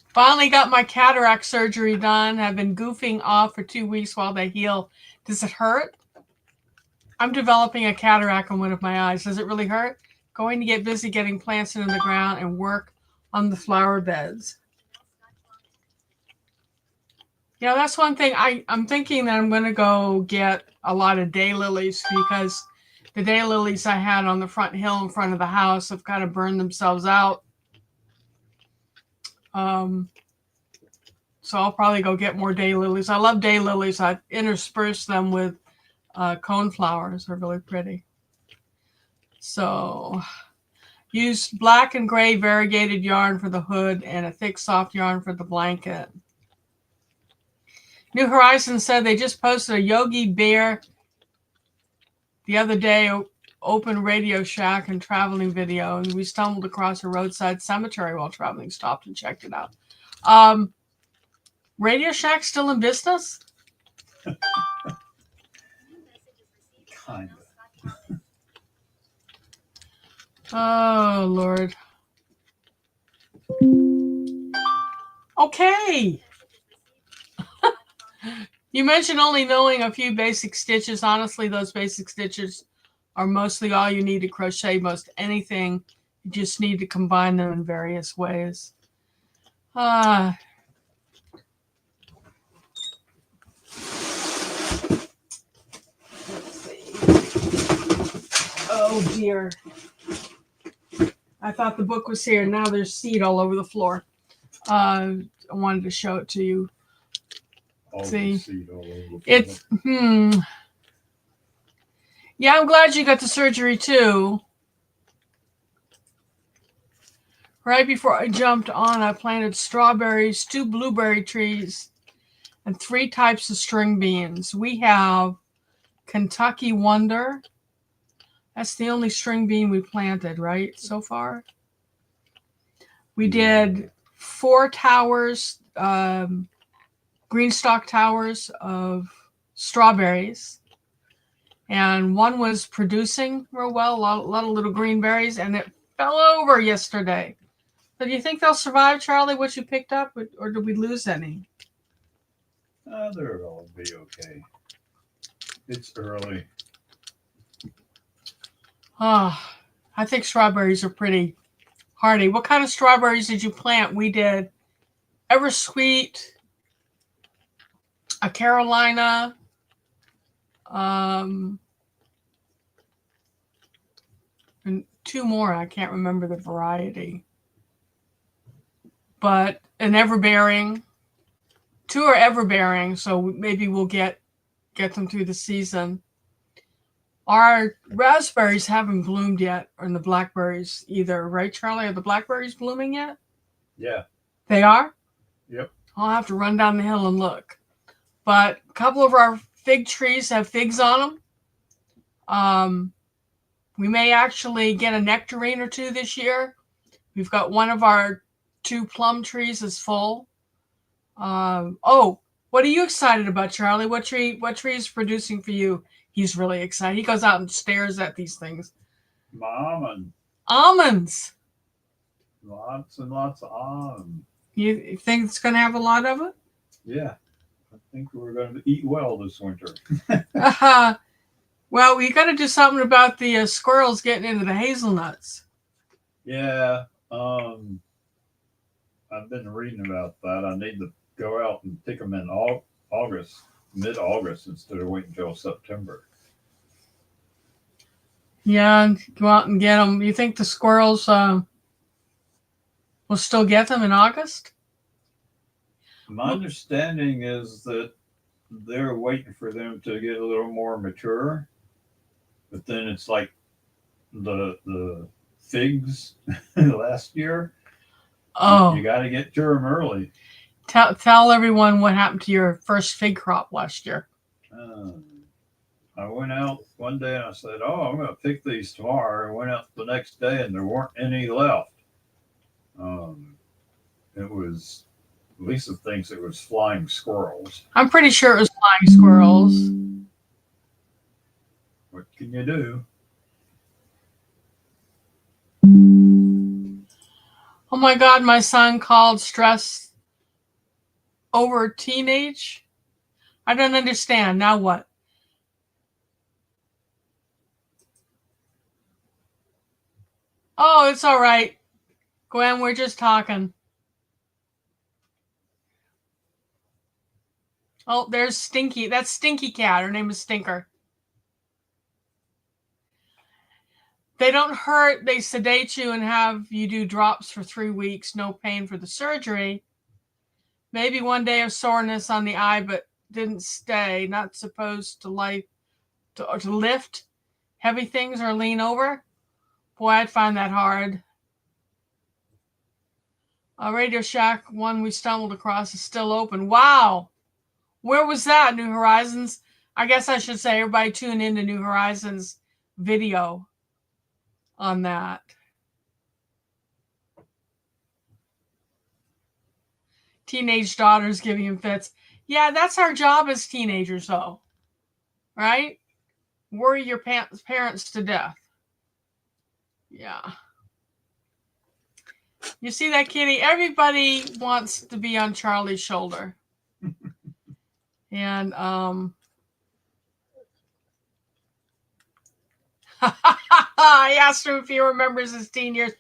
Finally got my cataract surgery done. I've been goofing off for 2 weeks while they heal. Does it hurt? I'm developing a cataract on one of my eyes. Does it really hurt? Going to get busy getting plants into the ground and work on the flower beds. Yeah, that's one thing. I'm thinking that I'm going to go get a lot of daylilies, because the daylilies I had on the front hill in front of the house have kind of burned themselves out. So I'll probably go get more daylilies. I love daylilies. I intersperse them with coneflowers. They're really pretty. So use black and gray variegated yarn for the hood and a thick soft yarn for the blanket. New Horizons said they just posted a Yogi Bear the other day, open Radio Shack and traveling video, and we stumbled across a roadside cemetery while traveling, stopped and checked it out. Radio Shack still in business?
Kind of.
Oh, Lord. Okay. You mentioned only knowing a few basic stitches. Honestly, those basic stitches are mostly all you need to crochet most anything You just need to combine them in various ways. Let's see. Oh dear. I thought the book was here. Now there's seed all over the floor. I wanted to show it to you. See,
seed all over the floor.
it's yeah, I'm glad you got the surgery too. Right before I jumped on, I planted strawberries, 2 blueberry trees, and 3 types of string beans. We have Kentucky Wonder. That's the only string bean we planted, right, so far? We did 4 towers, green stalk towers of strawberries. And one was producing real well, a lot of little green berries, and it fell over yesterday. So do you think they'll survive, Charlie, what you picked up, or did we lose any?
They'll all be okay. It's early.
Oh, I think strawberries are pretty hardy. What kind of strawberries did you plant? We did Eversweet, a Carolina, and 2 more. I can't remember the variety. But an everbearing. 2 are everbearing, so maybe we'll get them through the season. Our raspberries haven't bloomed yet, or the blackberries either, right, Charlie? Are the blackberries blooming yet?
Yeah.
They are?
Yep.
I'll have to run down the hill and look. But a couple of our fig trees have figs on them. We may actually get a nectarine or 2 this year. We've got one of our 2 plum trees is full. What are you excited about, Charlie? What tree is producing for you? He's really excited. He goes out and stares at these things.
My almond.
Almonds.
Lots and lots of almonds.
You think it's going to have a lot of it?
Yeah. I think we're going to eat well this winter.
Well, we got to do something about the squirrels getting into the hazelnuts.
Yeah. I've been reading about that. I need to go out and pick them in August, mid-August, instead of waiting until September.
Yeah, go out and get them. You think the squirrels will still get them in August?
My understanding is that they're waiting for them to get a little more mature, but then it's like the figs last year.
Oh,
you got to get to them early.
Tell everyone what happened to your first fig crop last year.
I went out one day and I said, "Oh, I'm going to pick these tomorrow." I went out the next day and there weren't any left. It was, Lisa thinks it was flying squirrels.
I'm pretty sure it was flying squirrels.
What can you do?
Oh my God, my son called stress over teenage. I don't understand. Now what? Oh, it's all right. Gwen, we're just talking. Oh, there's Stinky. That's Stinky Cat. Her name is Stinker. They don't hurt. They sedate you and have you do drops for 3 weeks. No pain for the surgery. Maybe one day of soreness on the eye, but didn't stay. Not supposed to lift heavy things or lean over. Boy, I'd find that hard. Radio Shack, one we stumbled across, is still open. Wow. Where was that? New Horizons? I guess I should say everybody tune in to New Horizons video on that. Teenage daughters giving him fits. Yeah, that's our job as teenagers, though. Right? Worry your parents to death. Yeah. You see that, Kitty? Everybody wants to be on Charlie's shoulder. And I asked him if he remembers his teen years.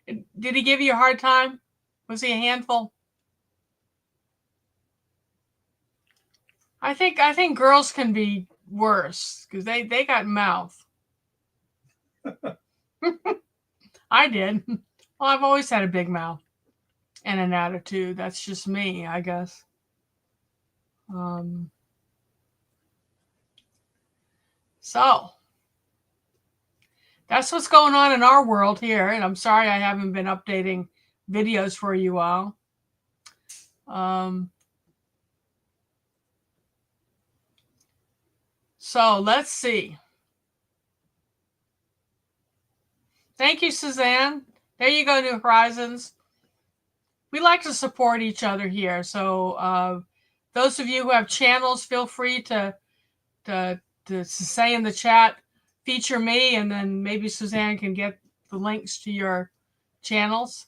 Did he give you a hard time? Was he a handful? I think girls can be worse because they got mouth. I did. Well, I've always had a big mouth and an attitude. That's just me, I guess. So that's what's going on in our world here. And I'm sorry I haven't been updating videos for you all. So let's see. Thank you, Suzanne. There you go, New Horizons. We like to support each other here. So those of you who have channels, feel free to say in the chat, feature me, and then maybe Suzanne can get the links to your channels.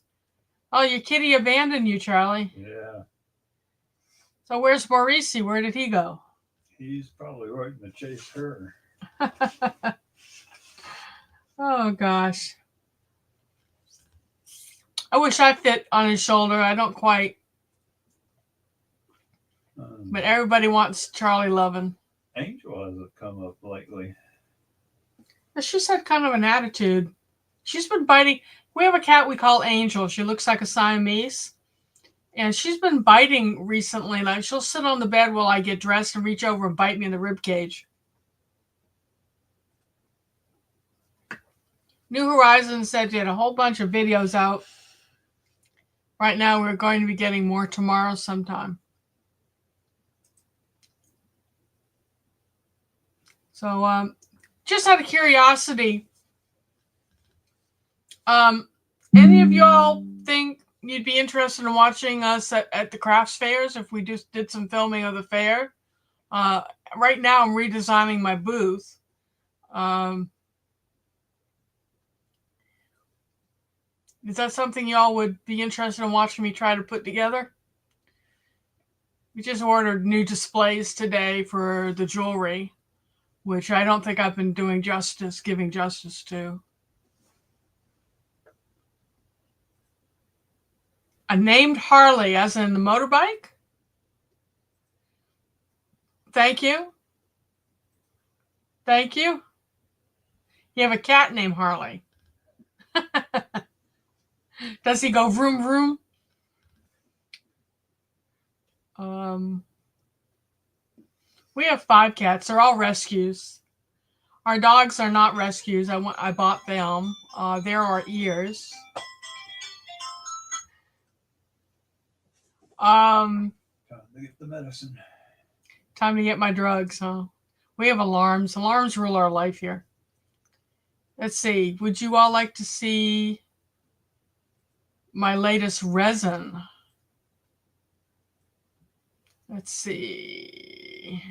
Oh, your kitty abandoned you, Charlie.
Yeah.
So where's Maurice? Where did he go?
He's probably waiting to chase her.
Oh, gosh. I wish I fit on his shoulder. I don't quite. But everybody wants Charlie loving.
Angel hasn't come up lately.
She's had kind of an attitude. She's been biting. We have a cat we call Angel. She looks like a Siamese. And she's been biting recently. Like she'll sit on the bed while I get dressed and reach over and bite me in the rib cage. New Horizons said you had a whole bunch of videos out. Right now, we're going to be getting more tomorrow sometime. So, just out of curiosity, any of y'all think you'd be interested in watching us at the crafts fairs if we just did some filming of the fair? Right now, I'm redesigning my booth. Is that something y'all would be interested in watching me try to put together? We just ordered new displays today for the jewelry, which I don't think I've been giving justice to. A named Harley, as in the motorbike? Thank you. Thank you. You have a cat named Harley. Does he go vroom vroom? We have 5 cats. They're all rescues. Our dogs are not rescues. I bought them. There are ears.
Time to get the medicine.
Time to get my drugs, huh? We have alarms. Alarms rule our life here. Let's see. Would you all like to see my latest resin? Let's see.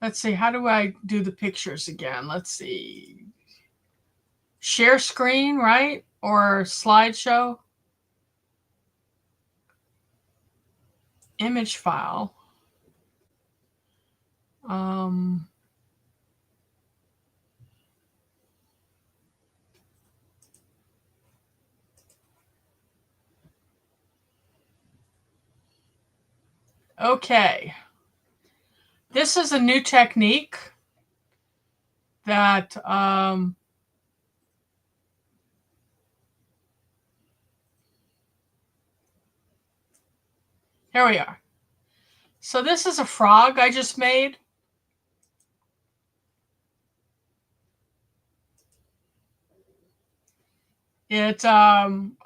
Let's see. How do I do the pictures again? Let's see. Share screen, right? Or slideshow? Image file. Okay. This is a new technique that here we are. So this is a frog I just made. I'm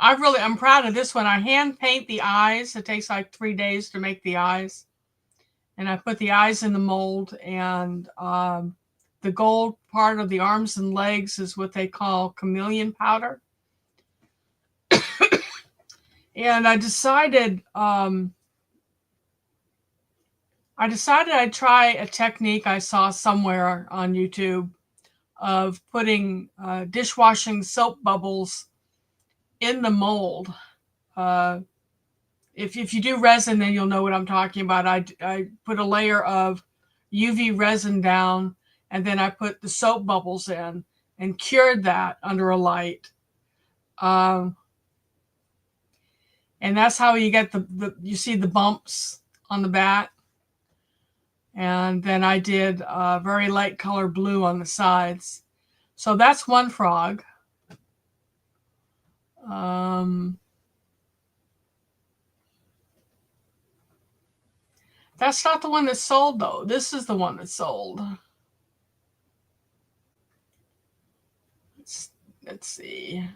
proud of this one. I hand paint the eyes. It takes like 3 days to make the eyes. And I put the eyes in the mold, and the gold part of the arms and legs is what they call chameleon powder. And I decided I'd try a technique I saw somewhere on YouTube of putting dishwashing soap bubbles in the mold. if you do resin, then you'll know what I'm talking about. I put a layer of UV resin down, and then I put the soap bubbles in and cured that under a light. And that's how you get you see the bumps on the bat. And then I did very light color blue on the sides. So that's one frog. That's not the one that sold, though. This is the one that sold. Let's see.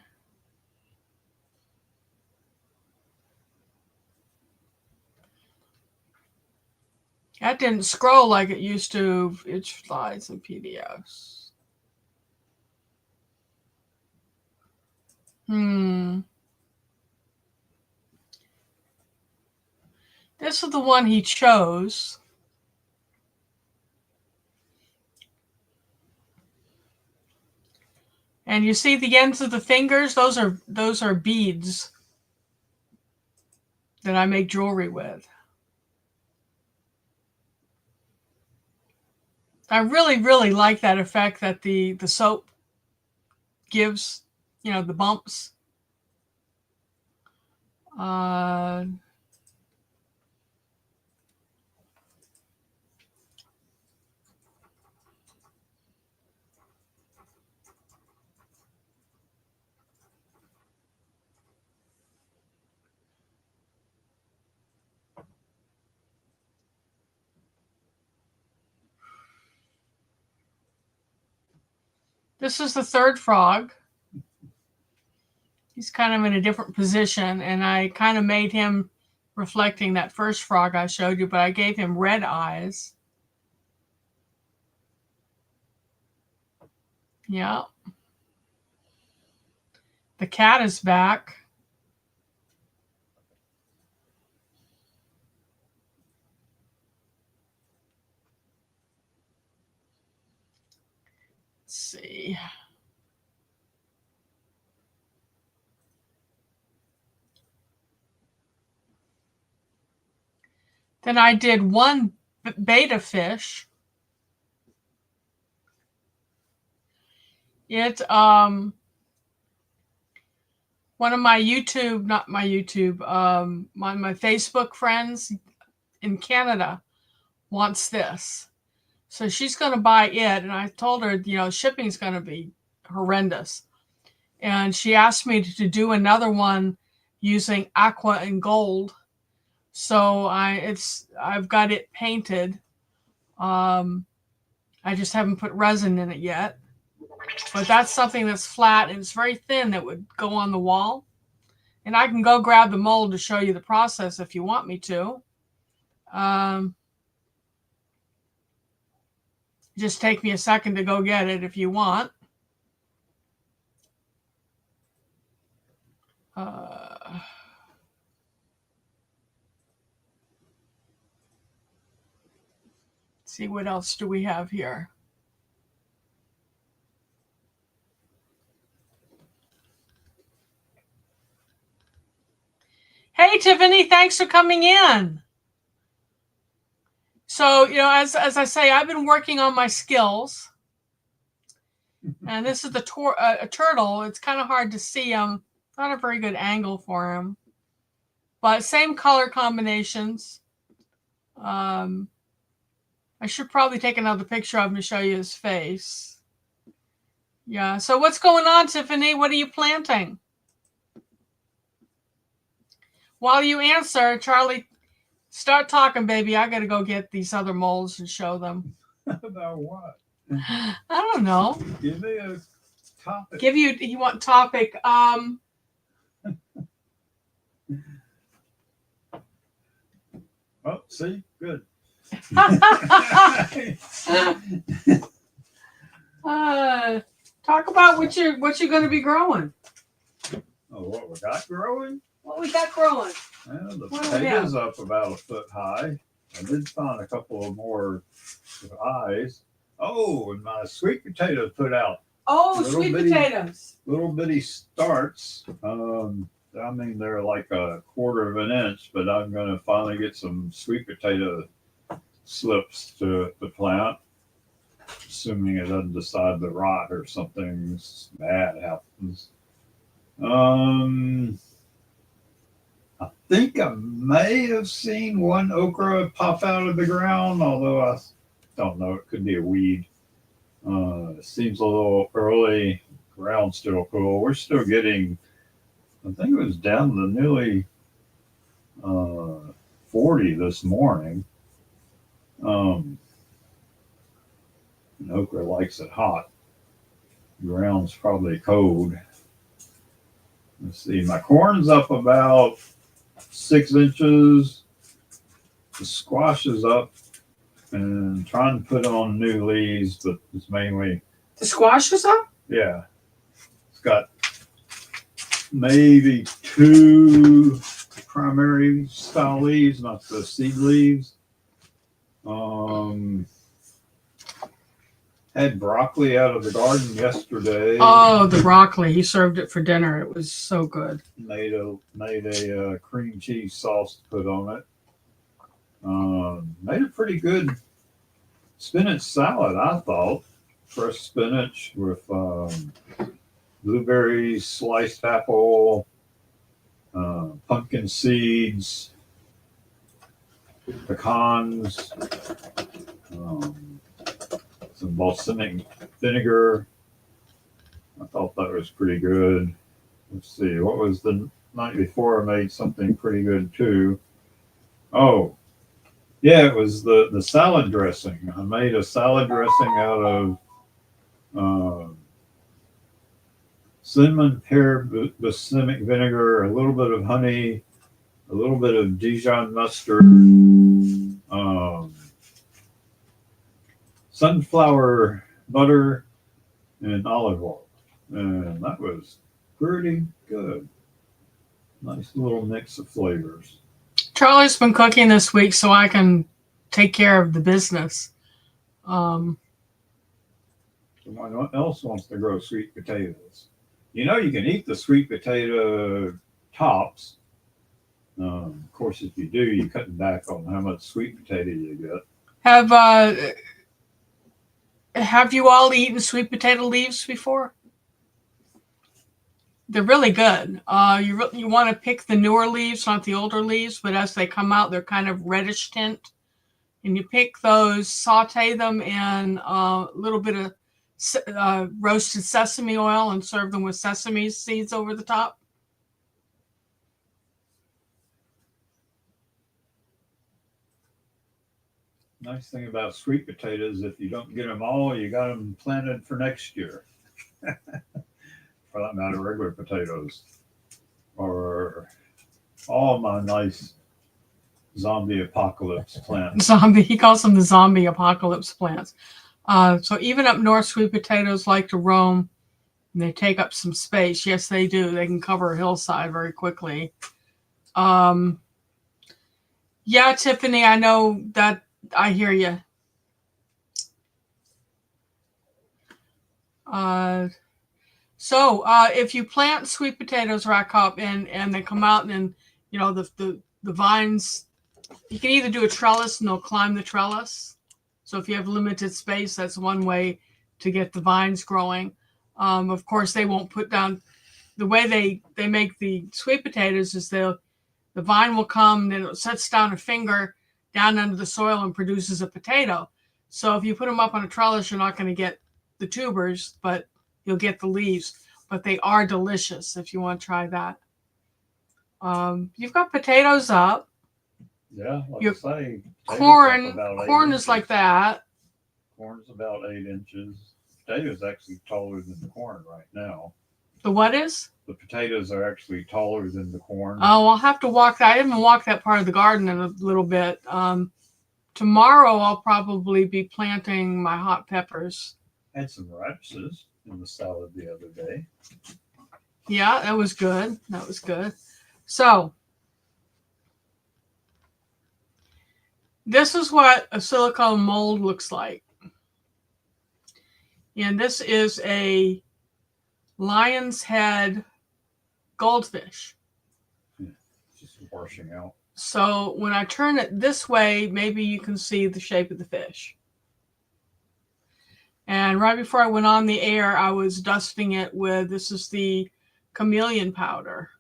That didn't scroll like it used to. It slides in PDFs. This is the one he chose. And you see the ends of the fingers? Those are beads that I make jewelry with. I really, really like that effect that the soap gives, you know, the bumps. This is the third frog. He's kind of in a different position, and I kind of made him reflecting that first frog I showed you, but I gave him red eyes. Yeah. The cat is back. Let's see. Then I did one beta fish. It one of my YouTube, not my YouTube, my Facebook friends in Canada wants this. So she's going to buy it. And I told her, you know, shipping's going to be horrendous. And she asked me to do another one using aqua and gold. So I've got it painted. I just haven't put resin in it yet. But that's something that's flat and it's very thin that would go on the wall. And I can go grab the mold to show you the process if you want me to. Just take me a second to go get it if you want. See what else do we have here. Hey, Tiffany, thanks for coming in. So, you know, as I say, I've been working on my skills. And this is a turtle. It's kind of hard to see him. Not a very good angle for him. But same color combinations. I should probably take another picture of him to show you his face. Yeah, so what's going on, Tiffany? What are you planting? While you answer, Charlie, start talking, baby. I got to go get these other molds and show them.
About what?
I don't know.
Give me a topic.
You want topic?
Oh, see, good.
Talk about what you're going to be growing.
Oh, what we got growing?
What we got growing?
Well, the potatoes up about a foot high. I did find a couple of more eyes. Oh, and my sweet potatoes put out.
Oh, sweet potatoes.
Little bitty starts. I mean, they're like a quarter of an inch, but I'm going to finally get some sweet potato slips to plant, assuming it doesn't decide to rot or something bad happens. I think I may have seen one okra pop out of the ground, although I don't know. It could be a weed. It seems a little early. Ground's still cool. We're still getting, I think it was down to nearly 40 this morning. And okra likes it hot. Ground's probably cold. Let's see. My corn's up about 6 inches. The squash is up and trying to put on new leaves, but it's mainly.
The squash is up?
Yeah. It's got maybe 2 primary style leaves, not the seed leaves. Had broccoli out of the garden yesterday.
Oh, the broccoli. He served it for dinner. It was so good.
Made a cream cheese sauce to put on it. Made a pretty good spinach salad, I thought. Fresh spinach with blueberries, sliced apple, pumpkin seeds, pecans, some balsamic vinegar. I thought that was pretty good. Let's see, what was the night before? I made something pretty good too. Oh, yeah, it was the salad dressing. I made a salad dressing out of cinnamon, pear, balsamic vinegar, a little bit of honey, a little bit of Dijon mustard, sunflower butter, and olive oil. And that was pretty good. Nice little mix of flavors.
Charlie's been cooking this week so I can take care of the business.
Someone else wants to grow sweet potatoes. You know, you can eat the sweet potato tops. Of course, if you do, you're cutting back on how much sweet potato you get.
Have you all eaten sweet potato leaves before? They're really good. You want to pick the newer leaves, not the older leaves, but as they come out, they're kind of reddish tint. And you pick those, saute them in a little bit of roasted sesame oil and serve them with sesame seeds over the top.
Nice thing about sweet potatoes, if you don't get them all, you got them planted for next year. For that matter, regular potatoes. Or all my nice zombie apocalypse plants.
He calls them the zombie apocalypse plants. So even up north, sweet potatoes like to roam. And they take up some space. Yes, they do. They can cover a hillside very quickly. Yeah, Tiffany, I know that. I hear you. So if you plant sweet potatoes, Rack Hop, and they come out and you know the vines, you can either do a trellis and they'll climb the trellis. So if you have limited space, that's one way to get the vines growing. Of course, they won't put down. The way they make the sweet potatoes is the vine will come, then it sets down a finger down under the soil and produces a potato. So if you put them up on a trellis, you're not going to get the tubers, but you'll get the leaves. But they are delicious if you want to try that. You've got potatoes up.
Yeah, like I say,
corn is like that.
Corn's about 8 inches. Potatoes actually taller than the corn right now.
The what is?
The potatoes are actually taller than the corn.
Oh, I'll have to walk that. I haven't walked that part of the garden in a little bit. Tomorrow I'll probably be planting my hot peppers.
Had some radishes in the salad the other day.
Yeah, that was good. That was good. So this is what a silicone mold looks like. And this is a lion's head goldfish.
washing out.
So when I turn it this way, maybe you can see the shape of the fish. And right before I went on the air, I was dusting it with, this is the chameleon powder.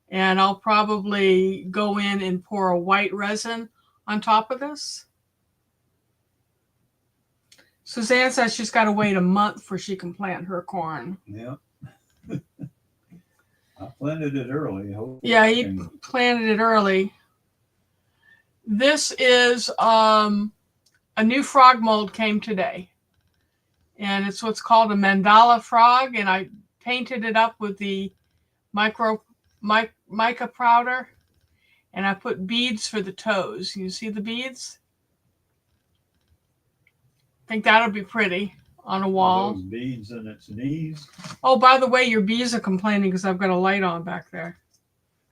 And I'll probably go in and pour a white resin on top of this. Suzanne says she's got to wait a month before she can plant her corn.
Yeah. I planted it early.
Yeah, he planted it early. This is a new frog mold came today. And it's what's called a mandala frog. And I painted it up with the mica powder. And I put beads for the toes. You see the beads? I think that'll be pretty on a wall.
Those beads in its knees.
Oh, by the way, your bees are complaining because I've got a light on back there.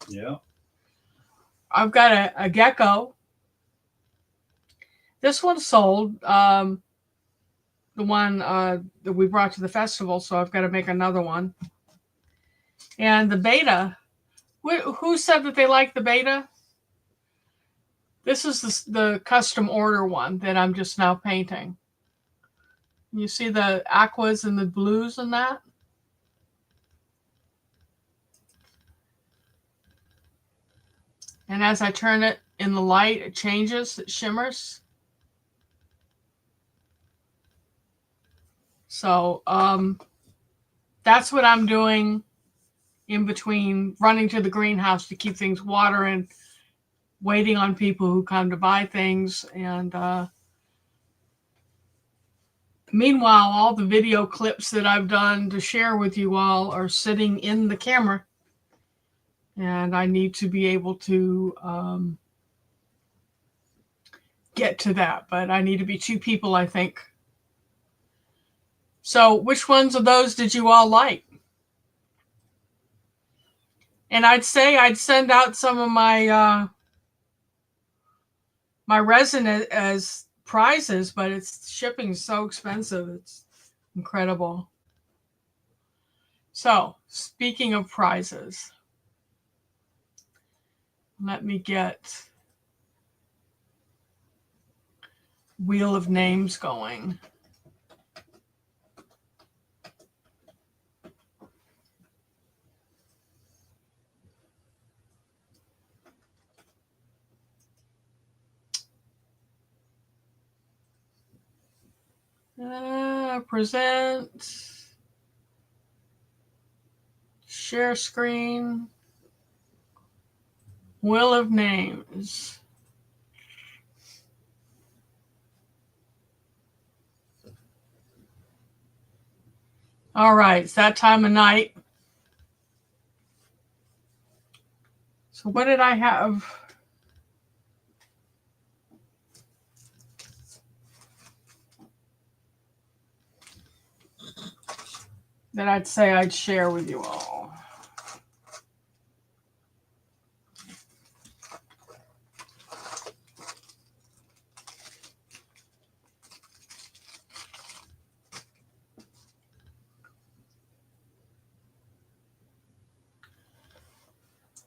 Yeah.
I've got a gecko. This one sold. The one that we brought to the festival, so I've got to make another one. And the beta. Who said that they like the beta? This is the custom order one that I'm just now painting. You see the aquas and the blues in that? And as I turn it in the light, it changes, it shimmers. So that's what I'm doing in between running to the greenhouse to keep things watering, waiting on people who come to buy things. And meanwhile, all the video clips that I've done to share with you all are sitting in the camera. And I need to be able to get to that. But I need to be 2 people, I think. So which ones of those did you all like? And I'd say I'd send out some of my my resin as prizes, but it's shipping is so expensive. It's incredible. So speaking of prizes, let me get Wheel of Names going. Present, share screen, Wheel of Names. All right, it's that time of night. So what did I have? That I'd say I'd share with you all.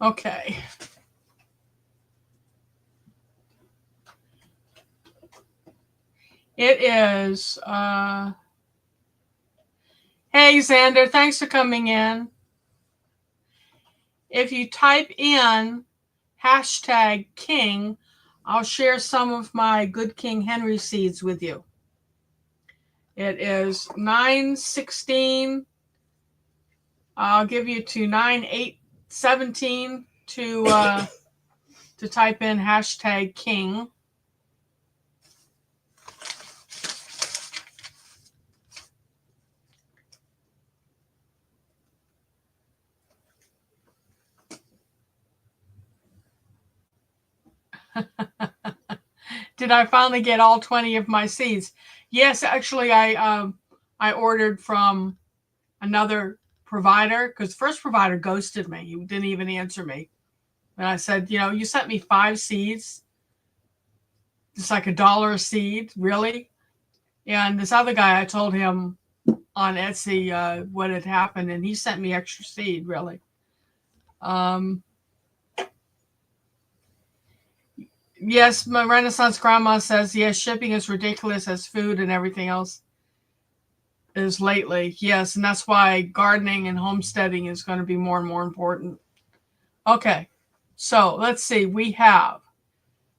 Okay. It is, hey, Xander, thanks for coming in. If you type in #King, I'll share some of my Good King Henry seeds with you. It is 9:16. I'll give you to 9/8/17 to type in #King. Did I finally get all 20 of my seeds? Yes, actually, I ordered from another provider because the first provider ghosted me. He didn't even answer me. And I said, you sent me 5 seeds. It's like $1 a seed, really? And this other guy, I told him on Etsy what had happened, and he sent me extra seed, really. Yes, my Renaissance grandma says, yes, shipping is ridiculous as food and everything else is lately. Yes, and that's why gardening and homesteading is going to be more and more important. Okay, so let's see. We have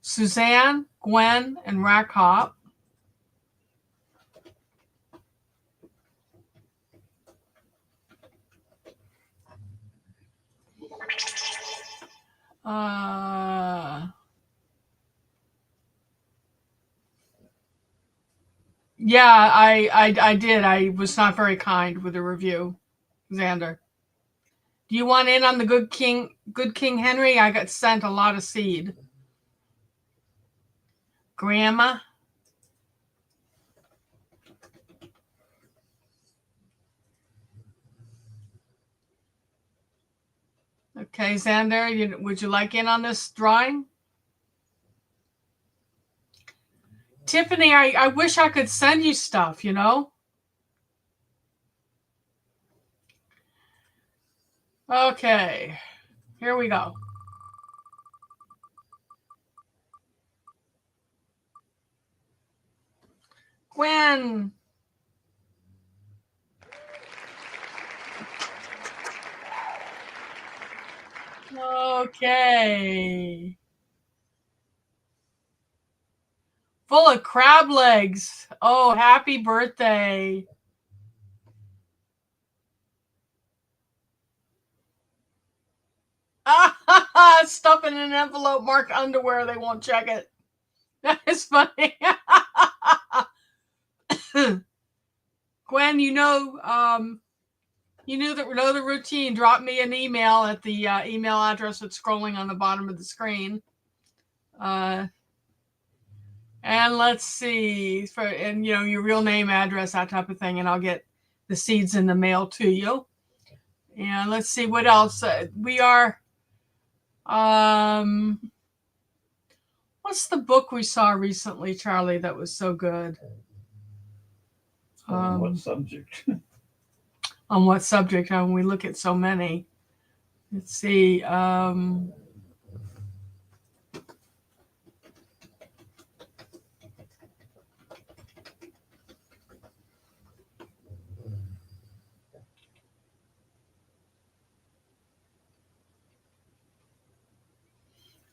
Suzanne, Gwen, and Rackhop. Yeah, I did. I was not very kind with the review, Xander. Do you want in on the Good King Henry? I got sent a lot of seed. Grandma. Okay, Xander, would you like in on this drawing? Tiffany, I wish I could send you stuff, you know? Okay, here we go. Gwen. Okay. Full of crab legs. Oh, happy birthday. Stuff in an envelope marked underwear. They won't check it. That is funny. Gwen, you know the routine. Drop me an email at the email address that's scrolling on the bottom of the screen. And let's see, and your real name, address, that type of thing, and I'll get the seeds in the mail to you. And let's see what else we are. What's the book we saw recently, Charlie, that was so good?
On what subject?
On what subject? We look at so many. Let's see.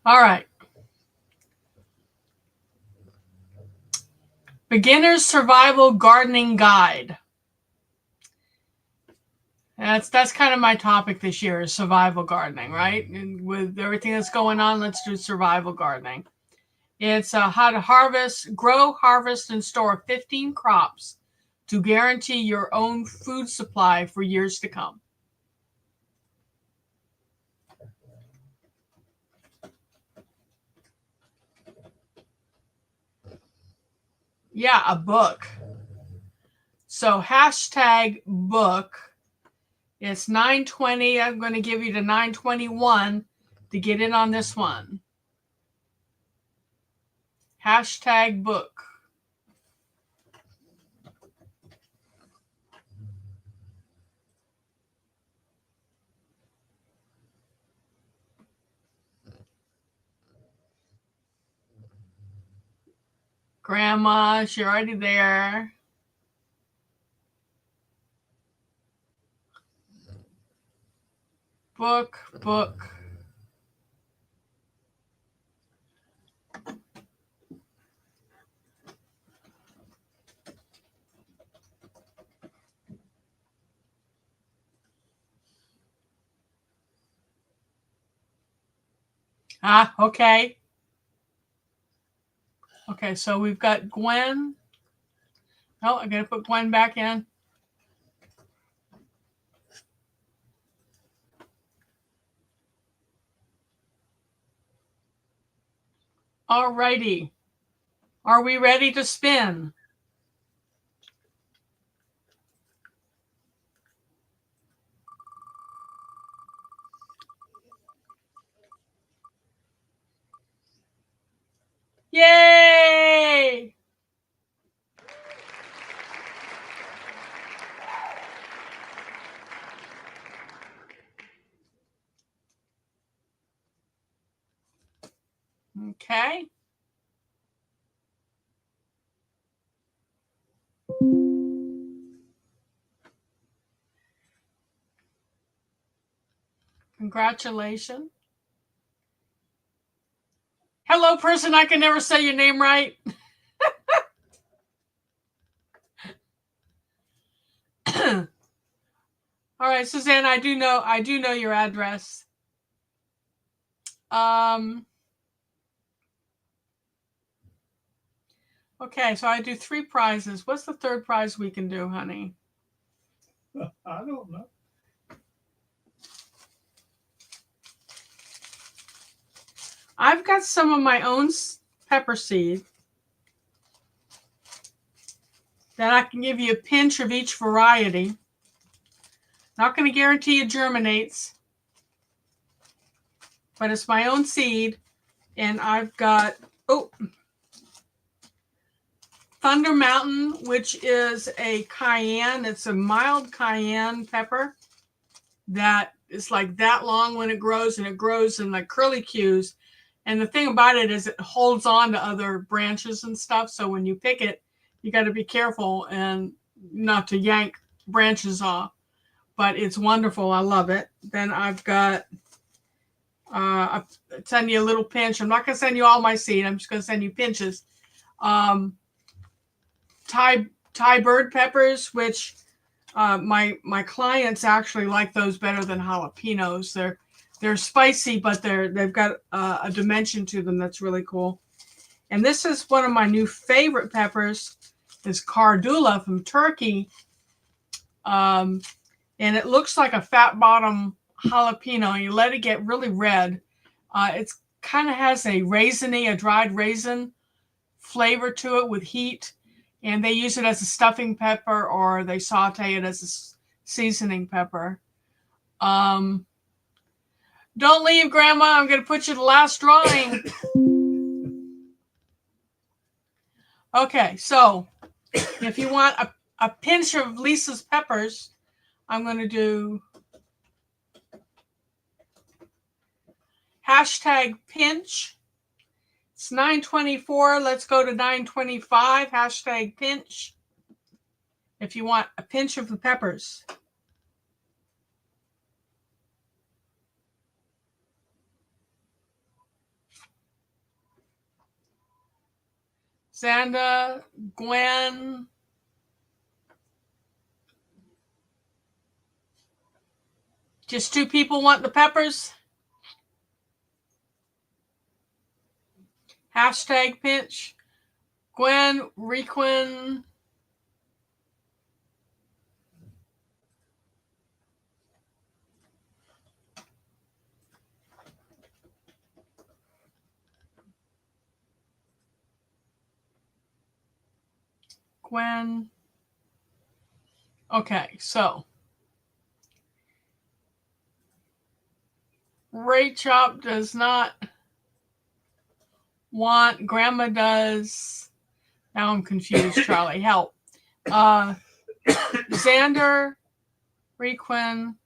All right. Beginner's Survival Gardening Guide. That's kind of my topic this year, is survival gardening, right? And with everything that's going on, let's do survival gardening. It's how to grow, harvest, and store 15 crops to guarantee your own food supply for years to come. Yeah, a book. So hashtag book. It's 9:20. I'm going to give you to 9:21 to get in on this one. Hashtag book. Grandma, she's already there. Book. Okay. Okay, so we've got Gwen. Oh, I'm going to put Gwen back in. All righty. Are we ready to spin? Yay! Okay. Congratulations. Hello, person. I can never say your name right. All right, Suzanne, I do know your address. Okay, so I do 3 prizes. What's the third prize we can do, honey?
I don't know.
I've got some of my own pepper seed that I can give you a pinch of each variety. Not going to guarantee it germinates, but it's my own seed. And I've got, Thunder Mountain, which is a cayenne. It's a mild cayenne pepper that is like that long when it grows, and it grows in like curlicues. And the thing about it is it holds on to other branches and stuff. So when you pick it, you got to be careful and not to yank branches off. But it's wonderful. I love it. Then I've got, I'll send you a little pinch. I'm not going to send you all my seed. I'm just going to send you pinches. Thai bird peppers, which my clients actually like those better than jalapenos. They're spicy, but they've got a dimension to them that's really cool. And this is one of my new favorite peppers, is Cardula from Turkey. And it looks like a fat bottom jalapeno. You let it get really red. It's kind of has a raisiny, a dried raisin flavor to it with heat. And they use it as a stuffing pepper, or they saute it as a seasoning pepper. Don't leave, Grandma. I'm going to put you the last drawing. Okay, so if you want a pinch of Lisa's peppers, I'm going to do hashtag pinch. It's 9:24. Let's go to 9:25. Hashtag pinch. If you want a pinch of the peppers. Xanda, Gwen. Just 2 people want the peppers. Hashtag pinch. Gwen, Requin. Gwen. Okay, so Ray Chop does not want. Grandma does. Now I'm confused, Charlie. Help. Xander, Requin,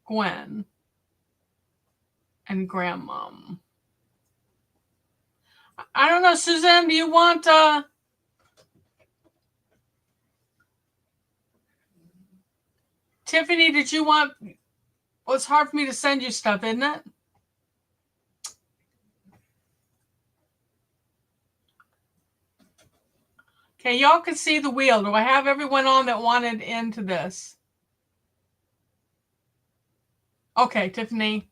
Gwen, and Grandmom. I don't know, Suzanne, do you want Tiffany, did you want? Well, it's hard for me to send you stuff, isn't it? Okay, y'all can see the wheel. Do I have everyone on that wanted into this? Okay, Tiffany.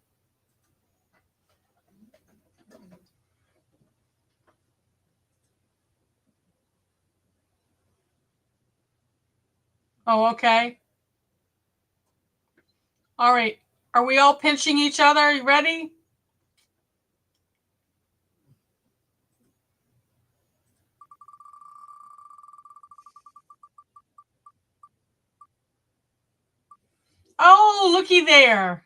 Oh, okay. All right. Are we all pinching each other? Are you ready? Oh, looky there.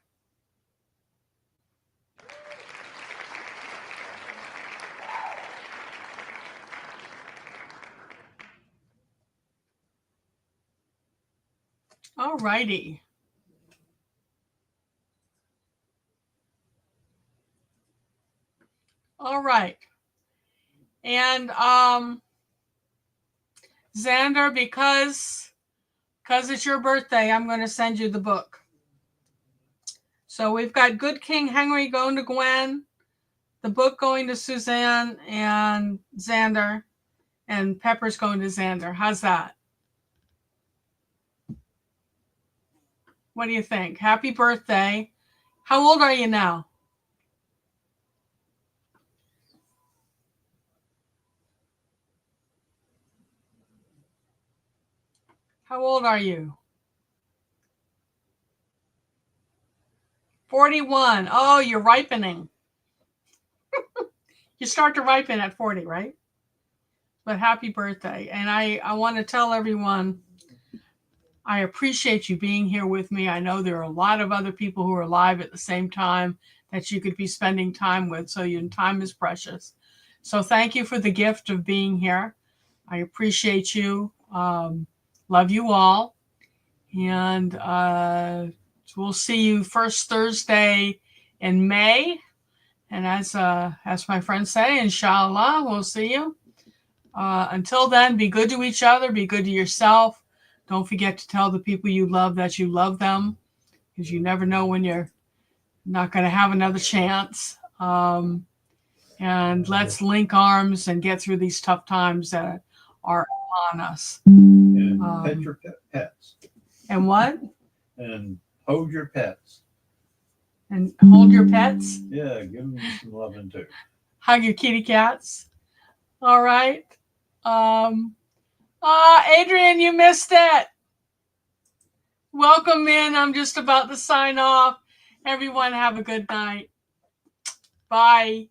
All righty. All right. And Xander, because it's your birthday, I'm going to send you the book. So we've got Good King Henry going to Gwen, the book going to Suzanne and Xander, and Pepper's going to Xander. How's that? What do you think? Happy birthday. How old are you now? How old are you? 41. Oh, you're ripening. You start to ripen at 40, right? But happy birthday. And I want to tell everyone, I appreciate you being here with me. I know there are a lot of other people who are alive at the same time that you could be spending time with. So your time is precious. So thank you for the gift of being here. I appreciate you. Love you all. And we'll see you first Thursday in May. And as my friends say, inshallah, we'll see you. Until then, be good to each other. Be good to yourself. Don't forget to tell the people you love that you love them, because you never know when you're not going to have another chance. And let's link arms and get through these tough times that are upon us.
And pet your pets.
And what?
And hold your pets.
And hold your pets?
Yeah, give them some loving too.
Hug your kitty cats. All right. Adrian, you missed it. Welcome in. I'm just about to sign off. Everyone have a good night. Bye.